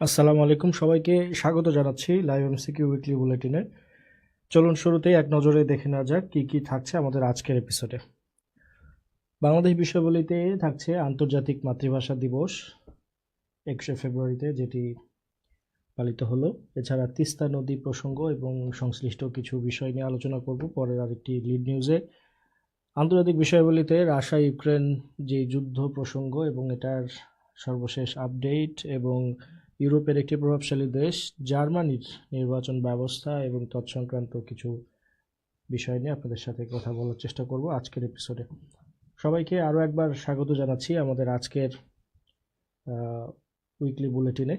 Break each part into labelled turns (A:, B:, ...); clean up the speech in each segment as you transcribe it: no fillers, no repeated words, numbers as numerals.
A: আসসালামু আলাইকুম, সবাইকে স্বাগত জানাচ্ছি লাইভ এমসিকিউ উইকলি বুলেটিনে। চলুন শুরুতেই এক নজরে দেখে নেওয়া যাক কি কি থাকছে আমাদের আজকের এপিসোডে। বাংলাদেশ বিষয়াবলিতে থাকছে আন্তর্জাতিক মাতৃভাষা দিবস 21শে ফেব্রুয়ারিতে, যেটি পালিত হলো। এছাড়া তিস্তা নদী প্রসঙ্গ এবং সংশ্লিষ্ট কিছু বিষয় নিয়ে আলোচনা করব পরের আরেকটি লিড নিউজে। আন্তর্জাতিক বিষয়াবলিতে রাশিয়া ইউক্রেন যে যুদ্ধ প্রসঙ্গ এবং এটার সর্বশেষ আপডেট, এবং ইউরোপের একটি প্রভাবশালী দেশ জার্মানির নির্বাচন ব্যবস্থা এবং তৎসংক্রান্ত কিছু বিষয় নিয়ে আপনাদের সাথে কথা বলার চেষ্টা করব আজকের এপিসোডে। সবাইকে আরও একবার স্বাগত জানাচ্ছি আমাদের আজকের উইকলি বুলেটিনে,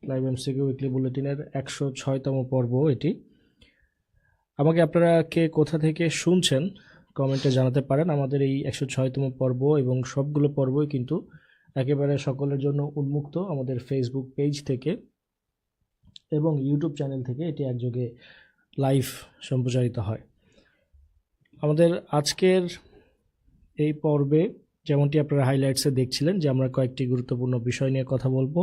A: লাইভ এমসিকিউ উইকলি বুলেটিনের 106তম পর্ব এটি। আমাকে আপনারা কে কোথা থেকে শুনছেন কমেন্টে জানাতে পারেন। আমাদের এই 106তম পর্ব এবং সবগুলো পর্বই কিন্তু একেবারে সকলের জন্য উন্মুক্ত আমাদের ফেসবুক পেজ থেকে এবং ইউটিউব চ্যানেল থেকে এটি একযোগে লাইভ সম্প্রচারিত হয়। আমাদের আজকের এই পর্বে যেমনটি আপনারা হাইলাইটসে দেখছিলেন যে আমরা কয়েকটি গুরুত্বপূর্ণ বিষয় নিয়ে কথা বলবো।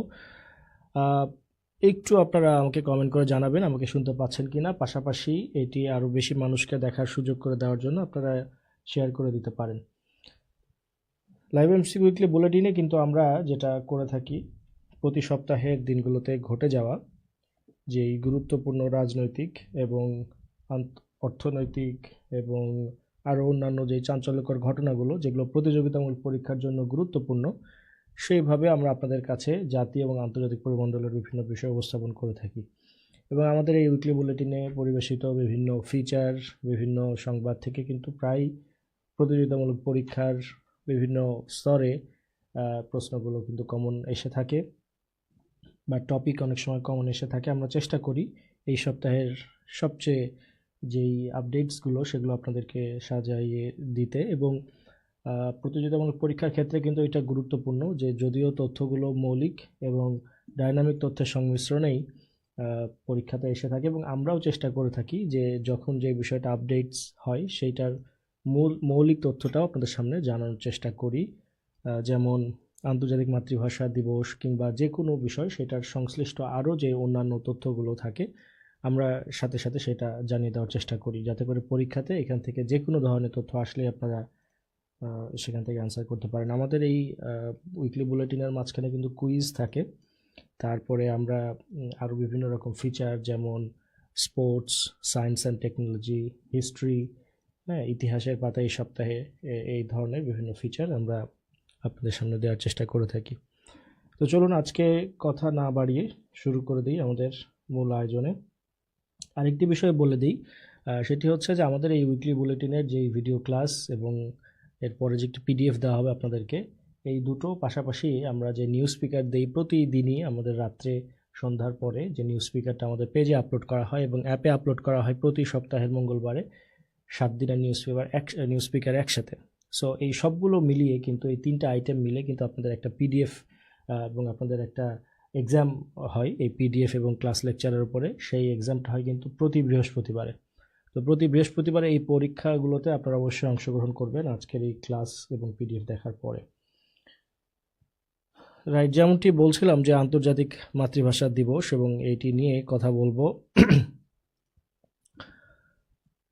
A: একটু আপনারা আমাকে কমেন্ট করে জানাবেন আমাকে শুনতে পাচ্ছেন কি না। পাশাপাশি এটি আরও বেশি মানুষকে দেখার সুযোগ করে দেওয়ার জন্য আপনারা শেয়ার করে দিতে পারেন। লাইভ এমসিকিউ উইকলি বুলেটিনে কিন্তু আমরা যেটা করে থাকি, প্রতি সপ্তাহের দিনগুলোতে ঘটে যাওয়া যেই গুরুত্বপূর্ণ রাজনৈতিক এবং অর্থনৈতিক এবং আরও অন্যান্য যেই চাঞ্চল্যকর ঘটনাগুলো যেগুলো প্রতিযোগিতামূলক পরীক্ষার জন্য গুরুত্বপূর্ণ, সেইভাবে আমরা আপনাদের কাছে জাতীয় এবং আন্তর্জাতিক পরিমণ্ডলের বিভিন্ন বিষয় উপস্থাপন করে থাকি। এবং আমাদের এই উইকলি বুলেটিনে পরিবেশিত বিভিন্ন ফিচার, বিভিন্ন সংবাদ থেকে কিন্তু প্রায় প্রতিযোগিতামূলক পরীক্ষার বিভিন্ন স্তরে প্রশ্নগুলো কিন্তু কমন এসে থাকে বা টপিক অনেক সময় কমন এসে থাকে। আমরা চেষ্টা করি এই সপ্তাহের সবচেয়ে যেই আপডেটসগুলো সেগুলো আপনাদেরকে সাজাইয়ে দিতে, এবং প্রতিযোগিতামূলক পরীক্ষার ক্ষেত্রে কিন্তু এটা গুরুত্বপূর্ণ যে যদিও তথ্যগুলো মৌলিক এবং ডাইনামিক তথ্যের সংমিশ্রণেই পরীক্ষাতে এসে থাকে, এবং আমরাও চেষ্টা করে থাকি যে যখন যে বিষয়টা আপডেটস হয় সেইটার মৌলিক তথ্যটাও আপনাদের সামনে জানানোর চেষ্টা করি। যেমন আন্তর্জাতিক মাতৃভাষা দিবস কিংবা যে কোনো বিষয় সেটার সংশ্লিষ্ট আরও যে অন্যান্য তথ্যগুলো থাকে আমরা সাথে সাথে সেটা জানিয়ে দেওয়ার চেষ্টা করি, যাতে করে পরীক্ষাতে এখান থেকে যে কোনো ধরনের তথ্য আসলে আপনারা সেখান থেকে অ্যান্সার করতে পারেন। আমাদের এই উইকলি বুলেটিনের মাঝখানে কিন্তু কুইজ থাকে, তারপরে আমরা আরও বিভিন্ন রকম ফিচার যেমন sports, science and technology, history, ইতিহাসের পাতা এই সপ্তাহে এই ধরনের বিভিন্ন ফিচার আমরা আপনাদের সামনে দেওয়ার চেষ্টা করে থাকি। তো চলুন আজকে কথা না বাড়িয়ে শুরু করে দিই আমাদের মূল আয়োজনে। আরেকটি বিষয় বলে দিই, সেটি হচ্ছে যে আমাদের এই উইকলি বুলেটিনের যেই ভিডিও ক্লাস এবং এরপরে যে একটি পিডিএফ দেওয়া হবে আপনাদেরকে, এই দুটো পাশাপাশি আমরা যে নিউজ স্পিকার দিই প্রতিদিনই আমাদের রাত্রে সন্ধ্যার পরে, যে নিউজ স্পিকারটা আমাদের পেজে আপলোড করা হয় এবং অ্যাপে আপলোড করা হয় প্রতি সপ্তাহের মঙ্গলবারে 7 দিনের নিউজ স্পিকার একসাথে। সো এই সবগুলো মিলিয়ে কিন্তু এই 3টা আইটেম মিলে কিন্তু আপনাদের একটা পিডিএফ এবং আপনাদের একটা এক্সাম হয় এই পিডিএফ এবং ক্লাস লেকচারের উপরে। সেই এক্সামটা হয় কিন্তু প্রতি বৃহস্পতিবারে। তো প্রতি বৃহস্পতিবারে এই পরীক্ষাগুলোতে আপনারা অবশ্যই অংশগ্রহণ করবেন আজকের এই ক্লাস এবং পিডিএফ দেখার পরে। রাইট, যেমনটি বলছিলাম যে আন্তর্জাতিক মাতৃভাষা দিবস এবং এইটি নিয়ে কথা বলবো।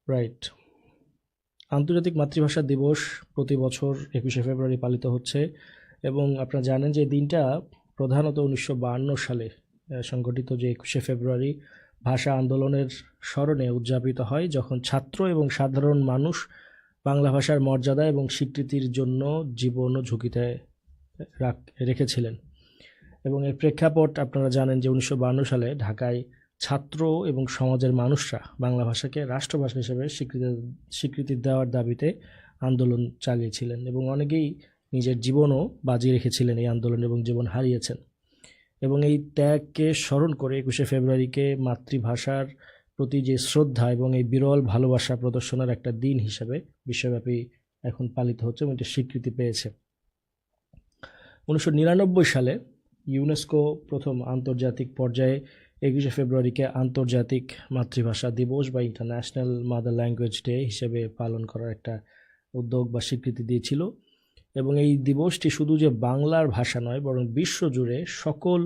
A: রাইট, আন্তর্জাতিক মাতৃভাষা দিবস প্রতি বছর 21শে ফেব্রুয়ারি পালিত হচ্ছে, এবং আপনারা জানেন যে দিনটা প্রধানত 1952 সালে সংগঠিত যে 21শে ফেব্রুয়ারি ভাষা আন্দোলনের স্মরণে উদযাপিত হয়, যখন ছাত্র এবং সাধারণ মানুষ বাংলা ভাষার মর্যাদা এবং স্বীকৃতির জন্য জীবন ঝুঁকিতে রেখেছিলেন। এবং এর প্রেক্ষাপট আপনারা জানেন যে 1952 সালে ঢাকায় ছাত্র এবং সমাজের মানুষরা বাংলা ভাষাকে রাষ্ট্রভাষা হিসেবে স্বীকৃতি দেওয়ার দাবিতে আন্দোলন চালিয়েছিলেন, এবং অনেকেই নিজের জীবনও বাজি রেখেছিলেন এই আন্দোলন এবং জীবন হারিয়েছেন। এবং এই ত্যাগকে স্মরণ করে 21শে ফেব্রুয়ারিকে মাতৃভাষার প্রতি যে শ্রদ্ধা এবং এই বিরল ভালোবাসা প্রদর্শনের একটা দিন হিসেবে বিশ্বব্যাপী এখন পালিত হচ্ছে এবং এটি স্বীকৃতি পেয়েছে। 1999 সালে ইউনেস্কো প্রথম আন্তর্জাতিক পর্যায়ে 21শে ফেব্রুয়ারিকে আন্তর্জাতিক মাতৃভাষা দিবস বা ইন্টারন্যাশনাল মাদার ল্যাঙ্গুয়েজ ডে হিসেবে পালন করার একটা উদ্যোগ বা স্বীকৃতি দিয়েছিল। এবং এই দিবসটি শুধু যে বাংলার ভাষা নয়, বরং বিশ্বজুড়ে সকল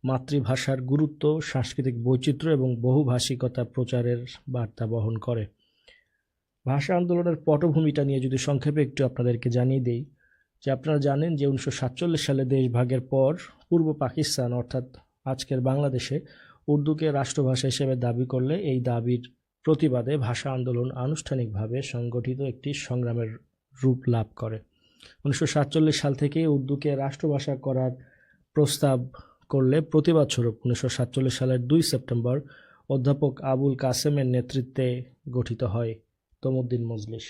A: মাতৃভাষার গুরুত্ব, সাংস্কৃতিক বৈচিত্র্য এবং বহুভাষিকতা প্রচারের বার্তা বহন করে। ভাষা আন্দোলনের পটভূমিটা নিয়ে যদি সংক্ষেপে একটু আপনাদেরকে জানিয়ে দেই, যে আপনারা জানেন যে 1947 সালে দেশভাগের পর পূর্ব পাকিস্তান অর্থাৎ আজকের বাংলাদেশে উর্দুকে রাষ্ট্রভাষা হিসেবে দাবি করলে এই দাবির প্রতিবাদে ভাষা আন্দোলন আনুষ্ঠানিকভাবে সংগঠিত একটি সংগ্রামের রূপ লাভ করে। 1947 সাল থেকে উর্দুকে রাষ্ট্রভাষা করার প্রস্তাব করলে প্রতিবাদ স্বরূপ 1947 সালের 2 সেপ্টেম্বর অধ্যাপক আবুল কাসেমের নেতৃত্বে গঠিত হয় তমুদ্দিন মজলিস।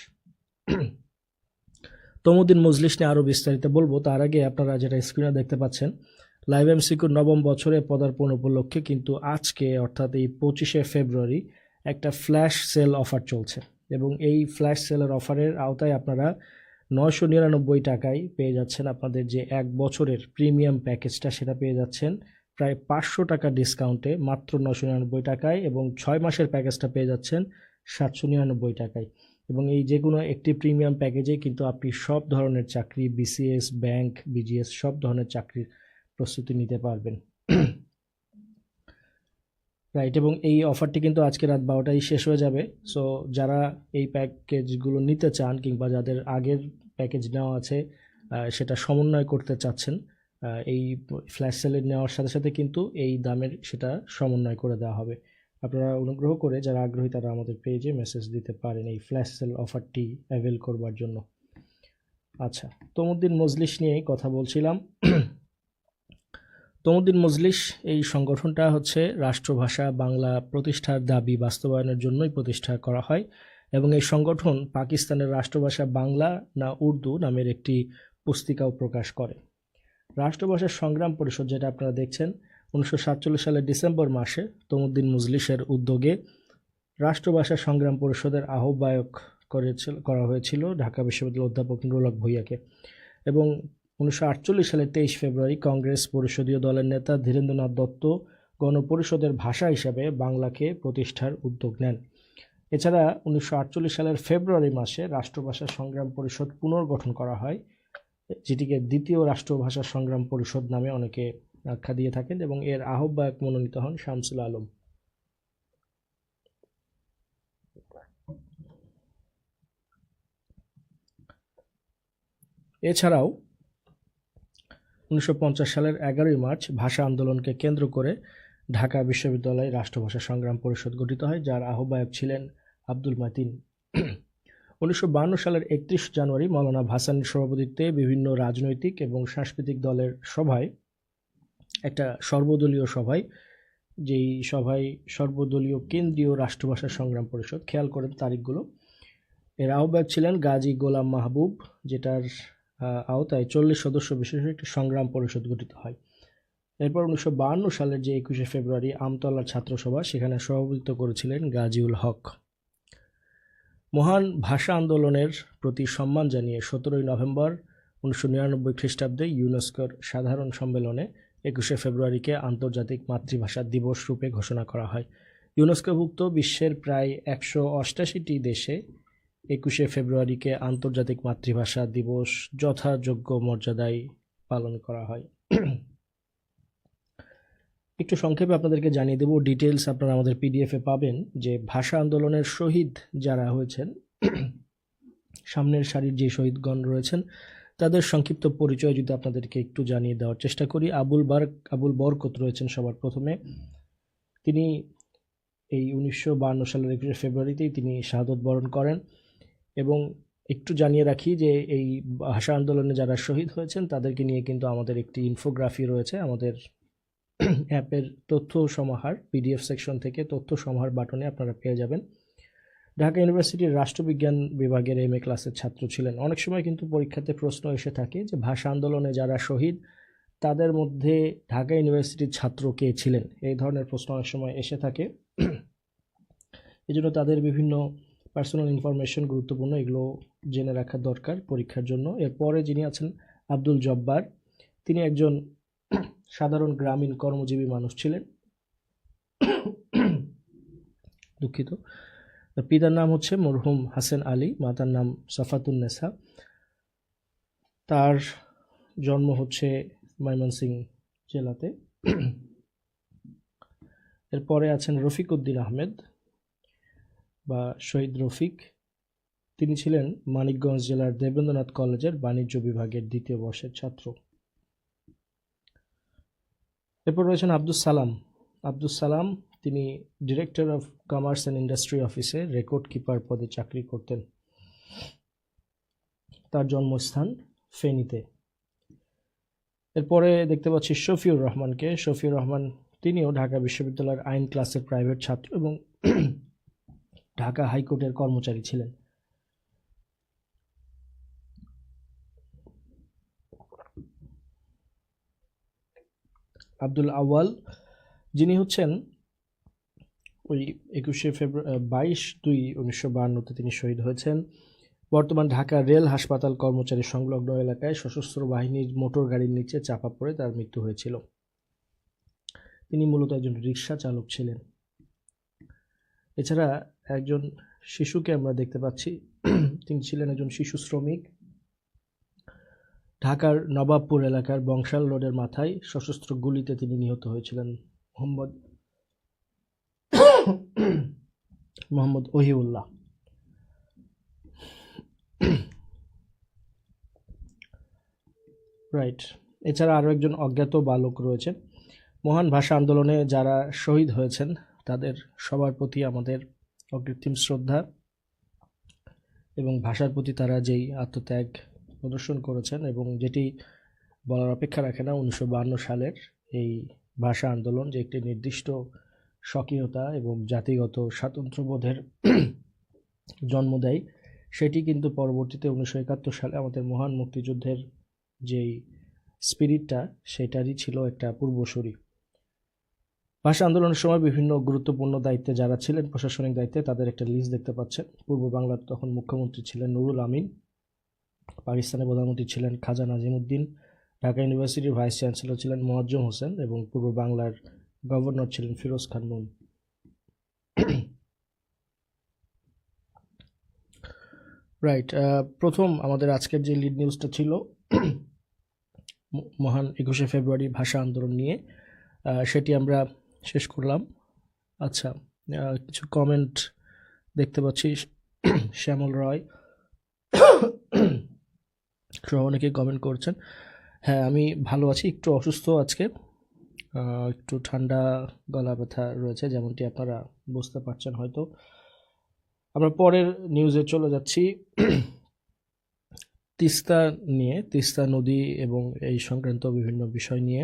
A: তমুদ্দিন মজলিস নিয়ে আরও বিস্তারিত বলবো, তার আগে আপনারা যেটা স্ক্রিনে দেখতে পাচ্ছেন, লাইভ এমসিকিউর নবম বছরে পদার্পণ উপলক্ষে কিন্তু আজকে অর্থাৎ এই 25শে ফেব্রুয়ারি একটা ফ্ল্যাশ সেল অফার চলছে এবং এই ফ্ল্যাশ সেলের অফারের আওতায় আপনারা 999 টাকায় পেয়ে যাচ্ছেন আপনাদের যে 1 বছরের প্রিমিয়াম প্যাকেজটা, সেটা পেয়ে যাচ্ছেন প্রায় 500 টাকা ডিসকাউন্টে মাত্র 999 টাকায়, এবং 6 মাসের প্যাকেজটা পেয়ে যাচ্ছেন 799 টাকায়। এবং এই যে কোনো একটি প্রিমিয়াম প্যাকেজে কিন্তু আপনি সব ধরনের চাকরি, বিসিএস, ব্যাংক, বিজিএস সব ধরনের চাকরির প্রস্তুতি নিতে পারবেন। রাইট, এবং এই অফারটি কিন্তু আজকে রাত 12টায় শেষ হয়ে যাবে। সো যারা এই প্যাকেজগুলো নিতে চান কিংবা যাদের আগের প্যাকেজ নেওয়া আছে সেটা সমন্বয় করতে চাচ্ছেন, এই ফ্ল্যাশ সেলে নেওয়ার সাথে সাথে কিন্তু এই দামের সেটা সমন্বয় করে দেওয়া হবে। আপনারা অনুগ্রহ করে যারা আগ্রহী তারা আমাদের পেজে মেসেজ দিতে পারেন এই ফ্ল্যাশ সেল অফারটি অ্যাভেল করবার জন্য। আচ্ছা, তমুদ্দিন মজলিস নিয়ে কথা বলছিলাম। তমুদ্দিন মজলিস এই সংগঠনটা হচ্ছে রাষ্ট্রভাষা বাংলা প্রতিষ্ঠার দাবি বাস্তবায়নের জন্যই প্রতিষ্ঠা করা হয়, এবং এই সংগঠন পাকিস্তানের রাষ্ট্রভাষা বাংলা না উর্দু নামের একটি পুস্তিকাও প্রকাশ করে। রাষ্ট্রভাষা সংগ্রাম পরিষদ, যেটা আপনারা দেখছেন, 1947 সালের ডিসেম্বর মাসে তমুদ্দিন মজলিসের উদ্যোগে রাষ্ট্রভাষা সংগ্রাম পরিষদের আহ্বায়ক করা হয়েছিল ঢাকা বিশ্ববিদ্যালয়ের অধ্যাপক নুরুল হক ভূঁইয়াকে, এবং 1948 সালের 23 ফেব্রুয়ারি কংগ্রেস পরিষদীয় দলের নেতা ধীরেন্দ্রনাথ দত্ত গণপরিষদের ভাষা হিসাবে বাংলাকে প্রতিষ্ঠার উদ্যোগ নেন। এছাড়া 1948 সালের ফেব্রুয়ারি মাসে রাষ্ট্রভাষা সংগ্রাম পরিষদ পুনর্গঠন করা হয়, যেটিকে দ্বিতীয় রাষ্ট্রভাষা সংগ্রাম পরিষদ নামে অনেকে আখ্যা দিয়ে থাকেন, এবং এর আহ্বায়ক মনোনীত হন শামসুল আলম। এছাড়াও 1950 সালের 11ই মার্চ ভাষা আন্দোলনকে কেন্দ্র করে ঢাকা বিশ্ববিদ্যালয়ে রাষ্ট্রভাষা সংগ্রাম পরিষদ গঠিত হয়, যার আহ্বায়ক ছিলেন আব্দুল মাতিন। 1952 সালের 31 জানুয়ারি মৌলানা ভাসানীর সভাপতিত্বে বিভিন্ন রাজনৈতিক এবং সাংস্কৃতিক দলের সভায়, একটা সর্বদলীয় সভায়, যেই সভায় সর্বদলীয় কেন্দ্রীয় রাষ্ট্রভাষা সংগ্রাম পরিষদ, খেয়াল করেন তারিখগুলো, এর আহ্বায়ক ছিলেন গাজী গোলাম মাহবুব, যেটার আওতায় 40 সদস্য বিশিষ্ট একটি সংগ্রাম পরিষদ গঠিত হয়। এরপর 1952 সালের যে 21শে ফেব্রুয়ারি আমতলার ছাত্রসভা, সেখানে সভাপতিত্ব করেছিলেন গাজীউল হক। মহান ভাষা আন্দোলনের প্রতি সম্মান জানিয়ে 17 নভেম্বর 1999 খ্রিস্টাব্দে ইউনেস্কোর সাধারণ সম্মেলনে 21শে ফেব্রুয়ারিকে আন্তর্জাতিক মাতৃভাষা দিবস রূপে ঘোষণা করা হয়। ইউনেস্কোভুক্ত বিশ্বের প্রায় 188টি দেশে 21শে ফেব্রুয়ারিকে আন্তর্জাতিক মাতৃভাষা দিবস যথাযোগ্য মর্যাদায় পালন করা হয়। একটু সংক্ষেপে আপনাদেরকে জানিয়ে দেব, ডিটেলস আপনারা আমাদের পিডিএফে পাবেন, যে ভাষা আন্দোলনের শহীদ যারা হয়েছেন, সামনের সারির যে শহীদগণ রয়েছেন তাদের সংক্ষিপ্ত পরিচয় যদি আপনাদেরকে একটু জানিয়ে দেওয়ার চেষ্টা করি। আবুল বরকত রয়েছেন সবার প্রথমে। তিনি এই 1952 সালের 21শে ফেব্রুয়ারিতেই তিনি শাহাদত বরণ করেন, এবং একটু জানিয়ে রাখি যে এই ভাষা আন্দোলনে যারা শহীদ হয়েছেন তাদেরকে নিয়ে কিন্তু আমাদের একটি ইনফোগ্রাফি রয়েছে আমাদের অ্যাপের তথ্য সমাহার পিডিএফ সেকশন থেকে তথ্য সমাহার বাটনে আপনারা পেয়ে যাবেন। ঢাকা ইউনিভার্সিটির রাষ্ট্রবিজ্ঞান বিভাগের MA ক্লাসের ছাত্র ছিলেন। অনেক সময় কিন্তু পরীক্ষাতে প্রশ্ন এসে থাকে যে ভাষা আন্দোলনে যারা শহীদ তাদের মধ্যে ঢাকা ইউনিভার্সিটির ছাত্র কে ছিলেন, এই ধরনের প্রশ্ন অনেক সময় এসে থাকে। এই জন্য তাদের বিভিন্ন পার্সোনাল ইনফরমেশন গুরুত্বপূর্ণ, এগুলো জেনে রাখা দরকার পরীক্ষার জন্য। এরপরে যিনি আছেন আব্দুল জব্বার, তিনি একজন সাধারণ গ্রামীণ কর্মজীবী মানুষ ছিলেন। দুঃখিত। পিতার নাম হচ্ছে মরহুম হাসান আলী, মাতার নাম সাফাতুন্নেসা। তার জন্ম হচ্ছে ময়মনসিংহ জেলাতে। এরপরে আছেন রফিক উদ্দিন আহমেদ বা শহীদ রফিক। তিনি ছিলেন মানিকগঞ্জ জেলার দেবেন্দ্রনাথ কলেজের বাণিজ্য বিভাগের 2য় বর্ষের ছাত্র। এরপর রয়েছেন আব্দুস সালাম। আব্দুস সালাম তিনি director of commerce and industry অফিসে রেকর্ড কিপার পদে চাকরি করতেন। তার জন্মস্থান ফেনীতে। এরপরে দেখতে পাচ্ছি শফিউর রহমানকে। শফিউর রহমান তিনিও ঢাকা বিশ্ববিদ্যালয়ের আইন ক্লাসের প্রাইভেট ছাত্র এবং ঢাকা হাইকোর্টের কর্মচারী ছিলেন। আব্দুল আউয়াল, যিনি হচ্ছেন ওই 22/2/1952 তিনি শহীদ হয়েছেন। বর্তমান ঢাকা রেল হাসপাতাল কর্মচারী সংলগ্ন এলাকায় সশস্ত্র বাহিনীর মোটর গাড়ির নিচে চাপা পড়ে তার মৃত্যু হয়েছিল। তিনি মূলত একজন রিক্সা চালক ছিলেন। এছাড়া একজন শিশুকে আমরা দেখতে পাচ্ছি, তিনি ছিলেন একজন শিশু শ্রমিক। ঢাকার নবাবপুর এলাকার বংশাল রোডের মাথায় সশস্ত্র গুলিতে তিনি নিহত হয়েছিলেন। মোহাম্মদ ওহিউল্লাহ। রাইট। এছাড়া আরও একজন অজ্ঞাত বালক রয়েছে। মহান ভাষা আন্দোলনে যারা শহীদ হয়েছেন তাদের সবার প্রতি আমাদের অকৃত্রিম শ্রদ্ধা এবং ভাষার প্রতি তারা যেই আত্মত্যাগ প্রদর্শন করেছেন এবং যেটি বলার অপেক্ষা রাখে না, 1952 সালের এই ভাষা আন্দোলন যে একটি নির্দিষ্ট স্বকীয়তা এবং জাতিগত স্বাতন্ত্র্যবোধের জন্ম দেয়, সেটি কিন্তু পরবর্তীতে 1971 সালে আমাদের মহান মুক্তিযুদ্ধের যেই স্পিরিটটা সেটারই ছিল একটা পূর্বসূরি। ভাষা আন্দোলনের সময় বিভিন্ন গুরুত্বপূর্ণ দায়িত্বে যারা ছিলেন, প্রশাসনিক দায়িত্বে, তাদের একটা লিস্ট দেখতে পাচ্ছেন। পূর্ব বাংলার তখন মুখ্যমন্ত্রী ছিলেন নুরুল আমিন, পাকিস্তানের প্রধানমন্ত্রী ছিলেন খাজা নাজিমুদ্দিন, ঢাকা ইউনিভার্সিটির ভাইস চ্যান্সেলর ছিলেন মোয়াজ্জম হোসেন এবং পূর্ব বাংলার গভর্নর ছিলেন ফিরোজ খান নুন। রাইট। প্রথম আমাদের আজকের যে লিড নিউজটা ছিল মহান 21শে ফেব্রুয়ারি ভাষা আন্দোলন নিয়ে, সেটি আমরা শেষ করলাম। আচ্ছা, কিছু কমেন্ট দেখতে পাচ্ছি। শ্যামল রয় সহ অনেকে কমেন্ট করছেন। হ্যাঁ, আমি ভালো আছি, একটু অসুস্থ আজকে, একটু ঠান্ডা গলা ব্যথা রয়েছে, যেমনটি আপনারা বুঝতে পারছেন হয়তো। আমরা পরের নিউজে চলে যাচ্ছি তিস্তা নিয়ে, তিস্তা নদী এবং এই সংক্রান্ত বিভিন্ন বিষয় নিয়ে।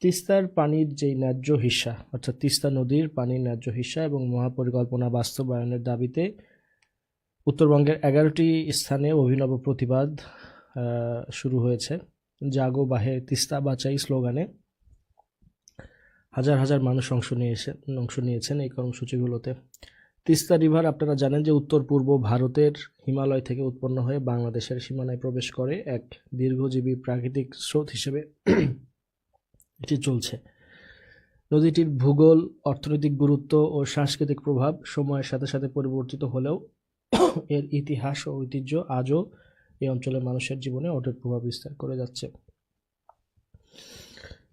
A: তিস্তার পানির যেই ন্যায্য হিস্সা, অর্থাৎ তিস্তা নদীর পানির ন্যায্য হিস্সা এবং মহাপরিকল্পনা বাস্তবায়নের দাবিতে উত্তরবঙ্গের 11টি স্থানে অভিনব প্রতিবাদ শুরু হয়েছে। জাগো বাহে তিস্তা বাঁচাই স্লোগানে হাজার হাজার মানুষ অংশ নিয়েছেন এই কর্মসূচিগুলোতে। তিস্তা রিভার আপনারা জানেন যে উত্তর পূর্ব ভারতের হিমালয় থেকে উৎপন্ন হয়ে বাংলাদেশের সীমানায় প্রবেশ করে এক দীর্ঘজীবী প্রাকৃতিক স্রোত হিসেবে এটি চলছে। নদীটির ভূগোল, অর্থনৈতিক গুরুত্ব ও সাংস্কৃতিক প্রভাব সময়ের সাথে সাথে পরিবর্তিত হলেও এর ইতিহাস ও ঐতিহ্য আজও এই অঞ্চলের মানুষের জীবনে অটুট প্রভাব বিস্তার করে যাচ্ছে।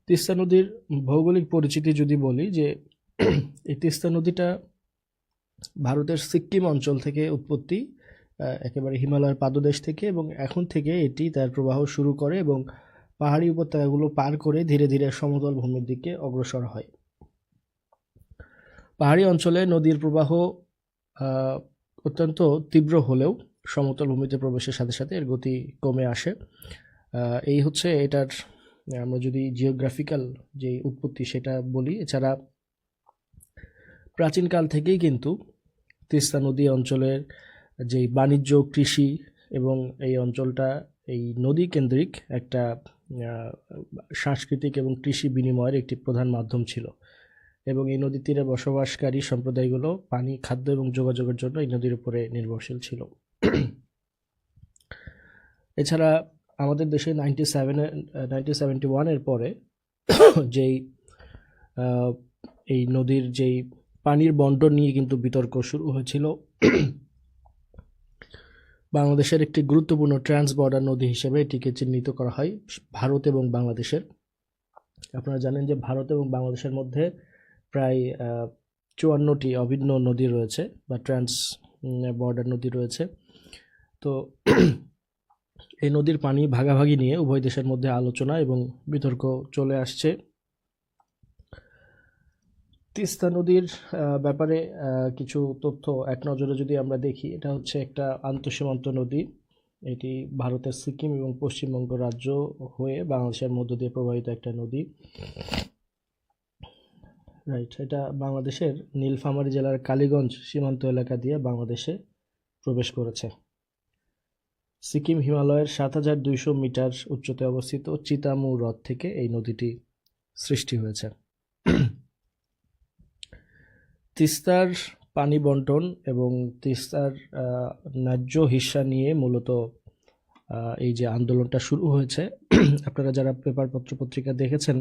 A: তিস্তা নদীর ভৌগোলিক পরিচিতি যদি বলি, যে এই তিস্তা নদীটা ভারতের সিক্কিম অঞ্চল থেকে উৎপত্তি, একেবারে হিমালয়ের পাদদেশ থেকে, এবং এখন থেকে এটি তার প্রবাহ শুরু করে এবং পাহাড়ি উপত্যকাগুলো পার করে ধীরে ধীরে সমতল ভূমির দিকে অগ্রসর হয়। পাহাড়ি অঞ্চলে নদীর প্রবাহ অত্যন্ত তীব্র হলেও সমতল ভূমিতে প্রবেশের সাথে সাথে এর গতি কমে আসে। এই হচ্ছে এটার, আমরা যদি জিওগ্রাফিক্যাল যে উৎপত্তি সেটা বলি। এছাড়া প্রাচীনকাল থেকেই কিন্তু তিস্তা নদী অঞ্চলের যেই বাণিজ্য, কৃষি এবং এই অঞ্চলটা এই নদী কেন্দ্রিক একটা সাংস্কৃতিক এবং কৃষি বিনিময়ের একটি প্রধান মাধ্যম ছিল এবং এই নদীর তীরে বসবাসকারী সম্প্রদায়গুলো পানি, খাদ্য এবং যোগাযোগের জন্য এই নদীর উপরে নির্ভরশীল ছিল। এছাড়া আমাদের দেশে 1971 পরে যেই এই নদীর যেই পানির বন্টন নিয়ে কিন্তু বিতর্ক শুরু হয়েছিল। বাংলাদেশের একটি গুরুত্বপূর্ণ ট্রান্স বর্ডার নদী হিসেবে এটিকে চিহ্নিত করা হয় ভারত এবং বাংলাদেশের। আপনারা জানেন যে ভারত এবং বাংলাদেশের মধ্যে প্রায় 54টি অভিন্ন নদী রয়েছে বা ট্রান্স বর্ডার নদী রয়েছে। তো এই নদীর পানি ভাগাভাগি নিয়ে উভয় দেশের মধ্যে আলোচনা এবং বিতর্ক চলে আসছে। তিস্তা নদীর ব্যাপারে কিছু তথ্য এক নজরে যদি আমরা দেখি, এটা হচ্ছে একটা আন্তঃসীমান্ত নদী। এটি ভারতের সিকিম এবং পশ্চিমবঙ্গ রাজ্য হয়ে বাংলাদেশের মধ্য দিয়ে প্রবাহিত একটা নদী। রাইট, এটা বাংলাদেশের নীলফামারী জেলার কালীগঞ্জ সীমান্ত এলাকা দিয়ে বাংলাদেশে প্রবেশ করেছে। সিকিম হিমালয়ের ৭,২০০ মিটার উচ্চতায় অবস্থিত চিতামু হ্রদ থেকে এই নদীটি সৃষ্টি হয়েছে। তিস্তার পানি বন্টন এবং তিস্তার ন্যায্য হিস্সা নিয়ে মূলত এই যে আন্দোলনটা শুরু হয়েছে, আপনারা যারা পেপার পত্রিকা দেখেছেন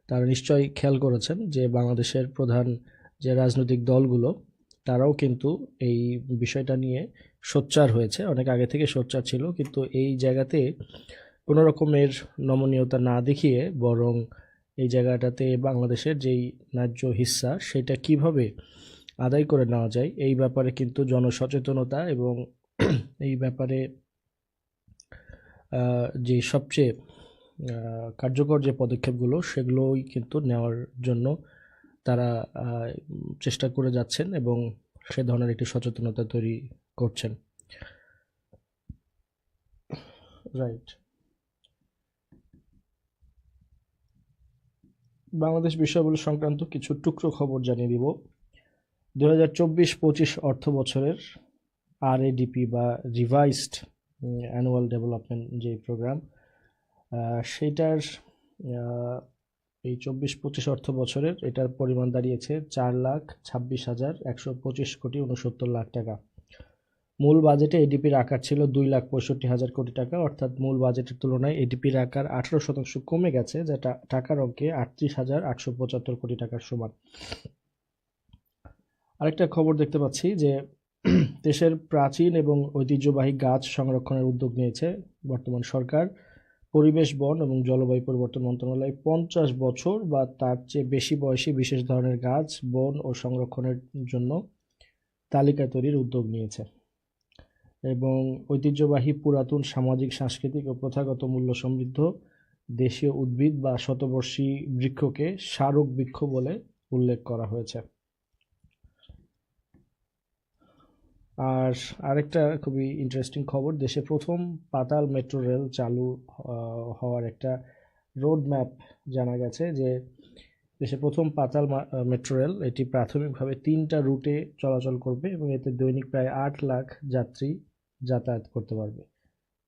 A: তারা নিশ্চয়ই খেয়াল করেছেন যে বাংলাদেশের প্রধান যে রাজনৈতিক দলগুলো তারাও কিন্তু এই বিষয়টা নিয়ে সোচ্চার হয়েছে, অনেক আগে থেকে সোচ্চার ছিল, কিন্তু এই জায়গাতে কোনো রকমের নমনীয়তা না দেখিয়ে বরং এই জায়গাটাতে বাংলাদেশের যেই ন্যায্য হিস্সা সেটা কিভাবে আদায় করে নেওয়া যায় এই ব্যাপারে কিন্তু জনসচেতনতা এবং এই ব্যাপারে যে সবচেয়ে কার্যকর যে পদক্ষেপগুলো সেগুলোই কিন্তু নেওয়ার জন্য তারা চেষ্টা করে যাচ্ছেন এবং সে ধরনের একটি সচেতনতা তৈরি করছেন। রাইট, বাংলাদেশ বিষয়াবলী সংক্রান্ত কিছু টুকরো খবর জানিয়ে দিব। 2024-25 অর্থ বছরের RADP বা রিভাইজড অ্যানুয়াল ডেভেলপমেন্ট যে প্রোগ্রাম, সেইটার এই 24-25 অর্থ বছরের এটার পরিমাণ দাঁড়িয়েছে 4,26,125,69,00,000 টাকা। মূল বাজেটে এডিপির আকার ছিল 2,65,000 কোটি টাকা, অর্থাৎ মূল বাজেটের তুলনায় এডিপির আকার 18% কমে গেছে, যেটা টাকার অঙ্কে 38,875 কোটি টাকার সমান। আরেকটা খবর দেখতে পাচ্ছি যে দেশের প্রাচীন এবং ঐতিহ্যবাহী গাছ সংরক্ষণের উদ্যোগ নিয়েছে বর্তমান সরকার। পরিবেশ, বন এবং জলবায়ু পরিবর্তন মন্ত্রণালয় 50 বছর বা তার চেয়ে বেশি বয়সী বিশেষ ধরনের গাছ, বন ও সংরক্ষণের জন্য তালিকা তৈরির উদ্যোগ নিয়েছে এবং ঐতিহ্যবাহী, পুরাতন, সামাজিক, সাংস্কৃতিক ও প্রথাগত মূল্য সমৃদ্ধ দেশীয় উদ্ভিদ বা শতবর্ষী বৃক্ষকে স্মারক বৃক্ষ বলে উল্লেখ করা হয়েছে। আর আরেকটা খুবই ইন্টারেস্টিং খবর, দেশে প্রথম পাতাল মেট্রো রেল চালু হওয়ার একটা রোড ম্যাপ জানা গেছে, যে দেশে প্রথম পাতাল মেট্রো রেল এটি প্রাথমিকভাবে 3টা রুটে চলাচল করবে এবং এতে দৈনিক প্রায় 8 লাখ যাত্রী যাতায়াত করতে পারবে।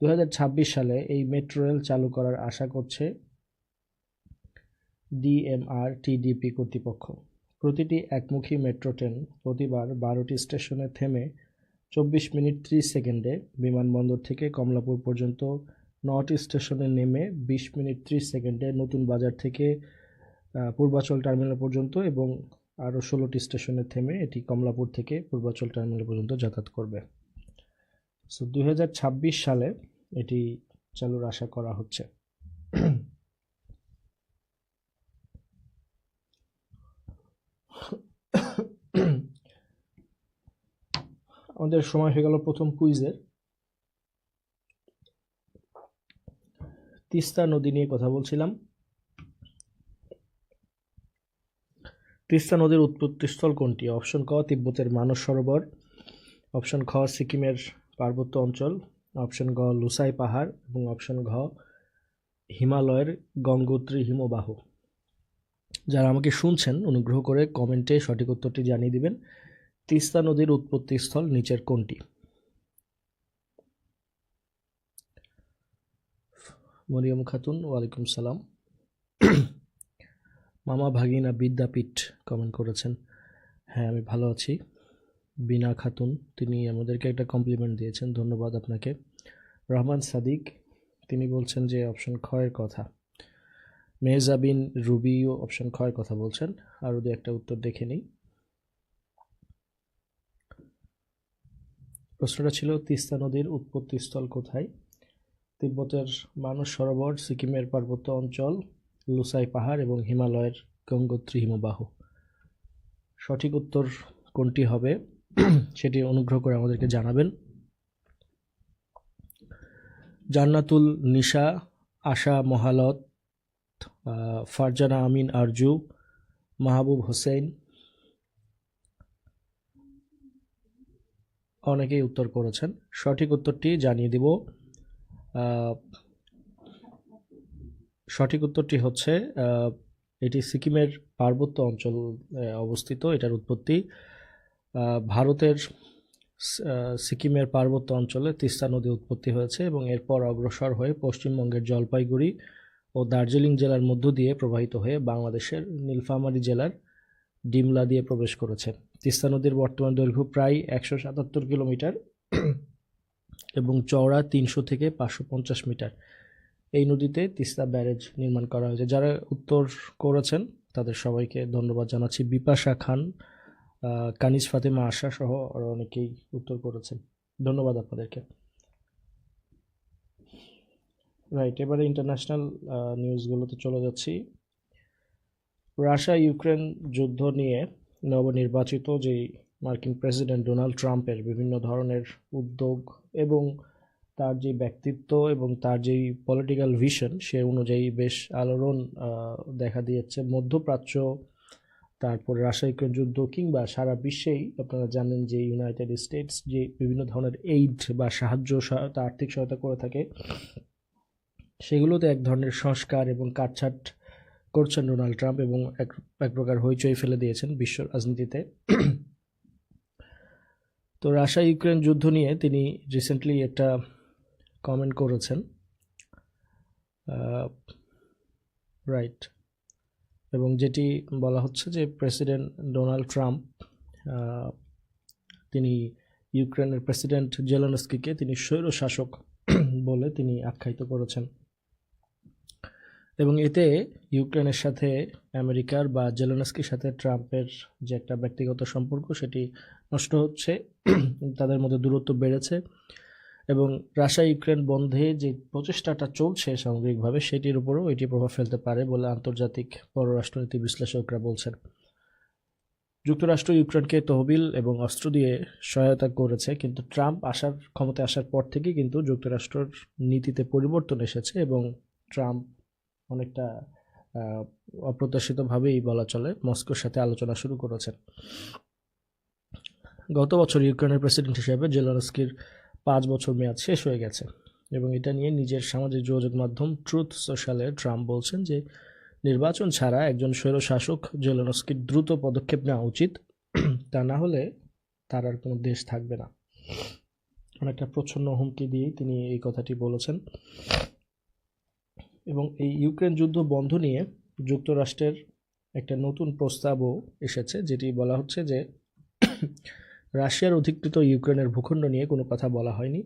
A: 2026 সালে এই মেট্রো রেল চালু করার আশা করছে DMRTDP কর্তৃপক্ষ। প্রতিটি একমুখী মেট্রো ট্রেন প্রতিবার 12টি স্টেশনে থেমে 24 মিনিট 30 সেকেন্ডে বিমানবন্দর থেকে কমলাপুর পর্যন্ত 9টি স্টেশনে নেমে 20 মিনিট 30 সেকেন্ডে নতুন বাজার থেকে পূর্বাচল টার্মিনাল পর্যন্ত এবং আরও 16টি স্টেশনে থেমে এটি কমলাপুর থেকে পূর্বাচল টার্মিনাল পর্যন্ত যাতায়াত করবে। সো 2026 সালে এটি চালুর আশা করা হচ্ছে। আমাদের সময় হয়ে গেল প্রথম কুইজের। তিস্তা নদী নিয়ে কথা বলছিলাম। তিস্তা নদীর উৎপত্তিস্থল কোনটি? অপশন ক তিব্বতের মানস সরোবর, অপশন খ সিকিমের পার্বত্য অঞ্চল, অপশন গ লুসাই পাহাড় এবং অপশন ঘ হিমালয়ের গঙ্গোত্রী হিমবাহ। যারা আমাকে শুনছেন অনুগ্রহ করে কমেন্টে সঠিক উত্তরটি জানিয়ে দিবেন। তিস্তা নদীর উৎপত্তিস্থল নিচের কোনটি? মরিয়ম খাতুন, ওয়ালাইকুম সালাম। মামা ভাগিনা বিদ্যাপীঠ কমেন্ট করেছেন। হ্যাঁ, আমি ভালো আছি। বিনা খাতুন, তিনি আমাদেরকে একটা কমপ্লিমেন্ট দিয়েছেন, ধন্যবাদ আপনাকে। রহমান সাদিক, তিনি বলছেন যে অপশন খ এর কথা। মেহজাবিন রুবিও অপশন খ এর কথা বলছেন। আরও দু একটা উত্তর দেখে নিই। প্রশ্নটা ছিল তিস্তা নদীর উৎপত্তিস্থল কোথায়? তিব্বতের মানস সরোবর, সিকিমের পার্বত্য অঞ্চল, লুসাই পাহাড় এবং হিমালয়ের গঙ্গোত্রী হিমবাহ। সঠিক উত্তর কোনটি হবে সেটি অনুগ্রহ করে আমাদেরকে জানাবেন। জান্নাতুল নিশা, আশা মহালত, ফারজানা আমিন আরজু, মাহবুব হোসেন, অনেকেই উত্তর করেছেন। সঠিক উত্তরটি জানিয়ে দিব। সঠিক উত্তরটি হচ্ছে এটি সিকিমের পার্বত্য অঞ্চল অবস্থিত। এটার উৎপত্তি ভারতের সিকিমের পার্বত্য অঞ্চলে তিস্তা নদী উৎপত্তি হয়েছে এবং এরপর অগ্রসর হয়ে পশ্চিমবঙ্গের জলপাইগুড়ি ও দার্জিলিং জেলার মধ্য দিয়ে প্রবাহিত হয়ে বাংলাদেশের নীলফামারী জেলার ডিমলা দিয়ে প্রবেশ করেছে। তিস্তা নদীর বর্তমান দৈর্ঘ্য প্রায় 177 কিলোমিটার এবং চওড়া 300 থেকে 550 মিটার। এই নদীতে তিস্তা ব্যারেজ নির্মাণ করা হয়েছে। যারা উত্তর করেছেন তাদের সবাইকে ধন্যবাদ জানাচ্ছি। বিপাশা খান, কানিজ ফাতেমা আশা সহ আরও অনেকেই উত্তর করেছেন, ধন্যবাদ আপনাদেরকে। রাইট, এবারে ইন্টারন্যাশনাল নিউজগুলোতে চলে যাচ্ছি। রাশিয়া ইউক্রেন যুদ্ধ নিয়ে নবনির্বাচিত যেই মার্কিন প্রেসিডেন্ট ডোনাল্ড ট্রাম্পের বিভিন্ন ধরনের উদ্যোগ এবং তার যে ব্যক্তিত্ব এবং তার যেই পলিটিক্যাল ভিশন সে অনুযায়ী বেশ আলোড়ন দেখা দিয়েছে মধ্যপ্রাচ্য, তারপর রাশিয়া ইউক্রেন যুদ্ধ কিংবা সারা বিশ্বেই। আপনারা জানেন যে ইউনাইটেড স্টেটস যে বিভিন্ন ধরনের এইড বা সাহায্য সহায়তা, আর্থিক সহায়তা করে থাকে, সেগুলোতে এক ধরনের সংস্কার এবং কাটছাট করছেন ডোনাল্ড ট্রাম্প এবং এক প্রকার হইচই ফেলে দিয়েছেন বিশ্ব রাজনীতিতে। তো রাশিয়া ইউক্রেন যুদ্ধ নিয়ে তিনি রিসেন্টলি একটা কমেন্ট করেছেন, রাইট, এবং যেটি বলা হচ্ছে যে প্রেসিডেন্ট ডোনাল্ড ট্রাম্প তিনি ইউক্রেনের প্রেসিডেন্ট জেলেনস্কিকে তিনি স্বৈরশাসক বলে তিনি আখ্যায়িত করেছেন এবং এতে ইউক্রেনের সাথে আমেরিকার বা জেলেনস্কির সাথে ট্রাম্পের যে একটা ব্যক্তিগত সম্পর্ক সেটি নষ্ট হচ্ছে, তাদের মধ্যে দূরত্ব বেড়েছে এবং রাশিয়া ইউক্রেন বন্ধে যে প্রচেষ্টাটা চলছে সামগ্রিকভাবে সেটির উপরও এটি প্রভাব ফেলতে পারে বলে আন্তর্জাতিক পররাষ্ট্রনীতি বিশ্লেষকরা বলছেন। যুক্তরাষ্ট্র ইউক্রেনকে তহবিল এবং অস্ত্র দিয়ে সহায়তা করেছে, কিন্তু ট্রাম্প ক্ষমতায় আসার পর থেকে কিন্তু যুক্তরাষ্ট্রের নীতিতে পরিবর্তন এসেছে এবং ট্রাম্প অনেকটা অপ্রত্যাশিতভাবেই বলা চলে মস্কোর সাথে আলোচনা শুরু করেছেন। গত বছর ইউক্রেনের প্রেসিডেন্ট হিসেবে জেলেনস্কির 5 বছর মেয়াদ শেষ হয়ে গেছে এবং এটা নিয়ে নিজের সামাজিক যোগাযোগ মাধ্যম ট্রুথ সোশ্যালে ট্রাম্প বলছেন যে নির্বাচন ছাড়া একজন স্বৈরশাসক জেলেনস্কির দ্রুত পদক্ষেপ নেওয়া উচিত, তা না হলে তার আর কোনো দেশ থাকবে না। অনেকটা প্রচ্ছন্ন হুমকি দিয়েই তিনি এই কথাটি বলেছেন এবং এই ইউক্রেন যুদ্ধ বন্ধ নিয়ে যুক্তরাষ্ট্রের একটা নতুন প্রস্তাবও এসেছে, যেটি বলা হচ্ছে যে রাশিয়ার অধিকৃত ইউক্রেনের ভূখণ্ড নিয়ে কোনো কথা বলা হয়নি,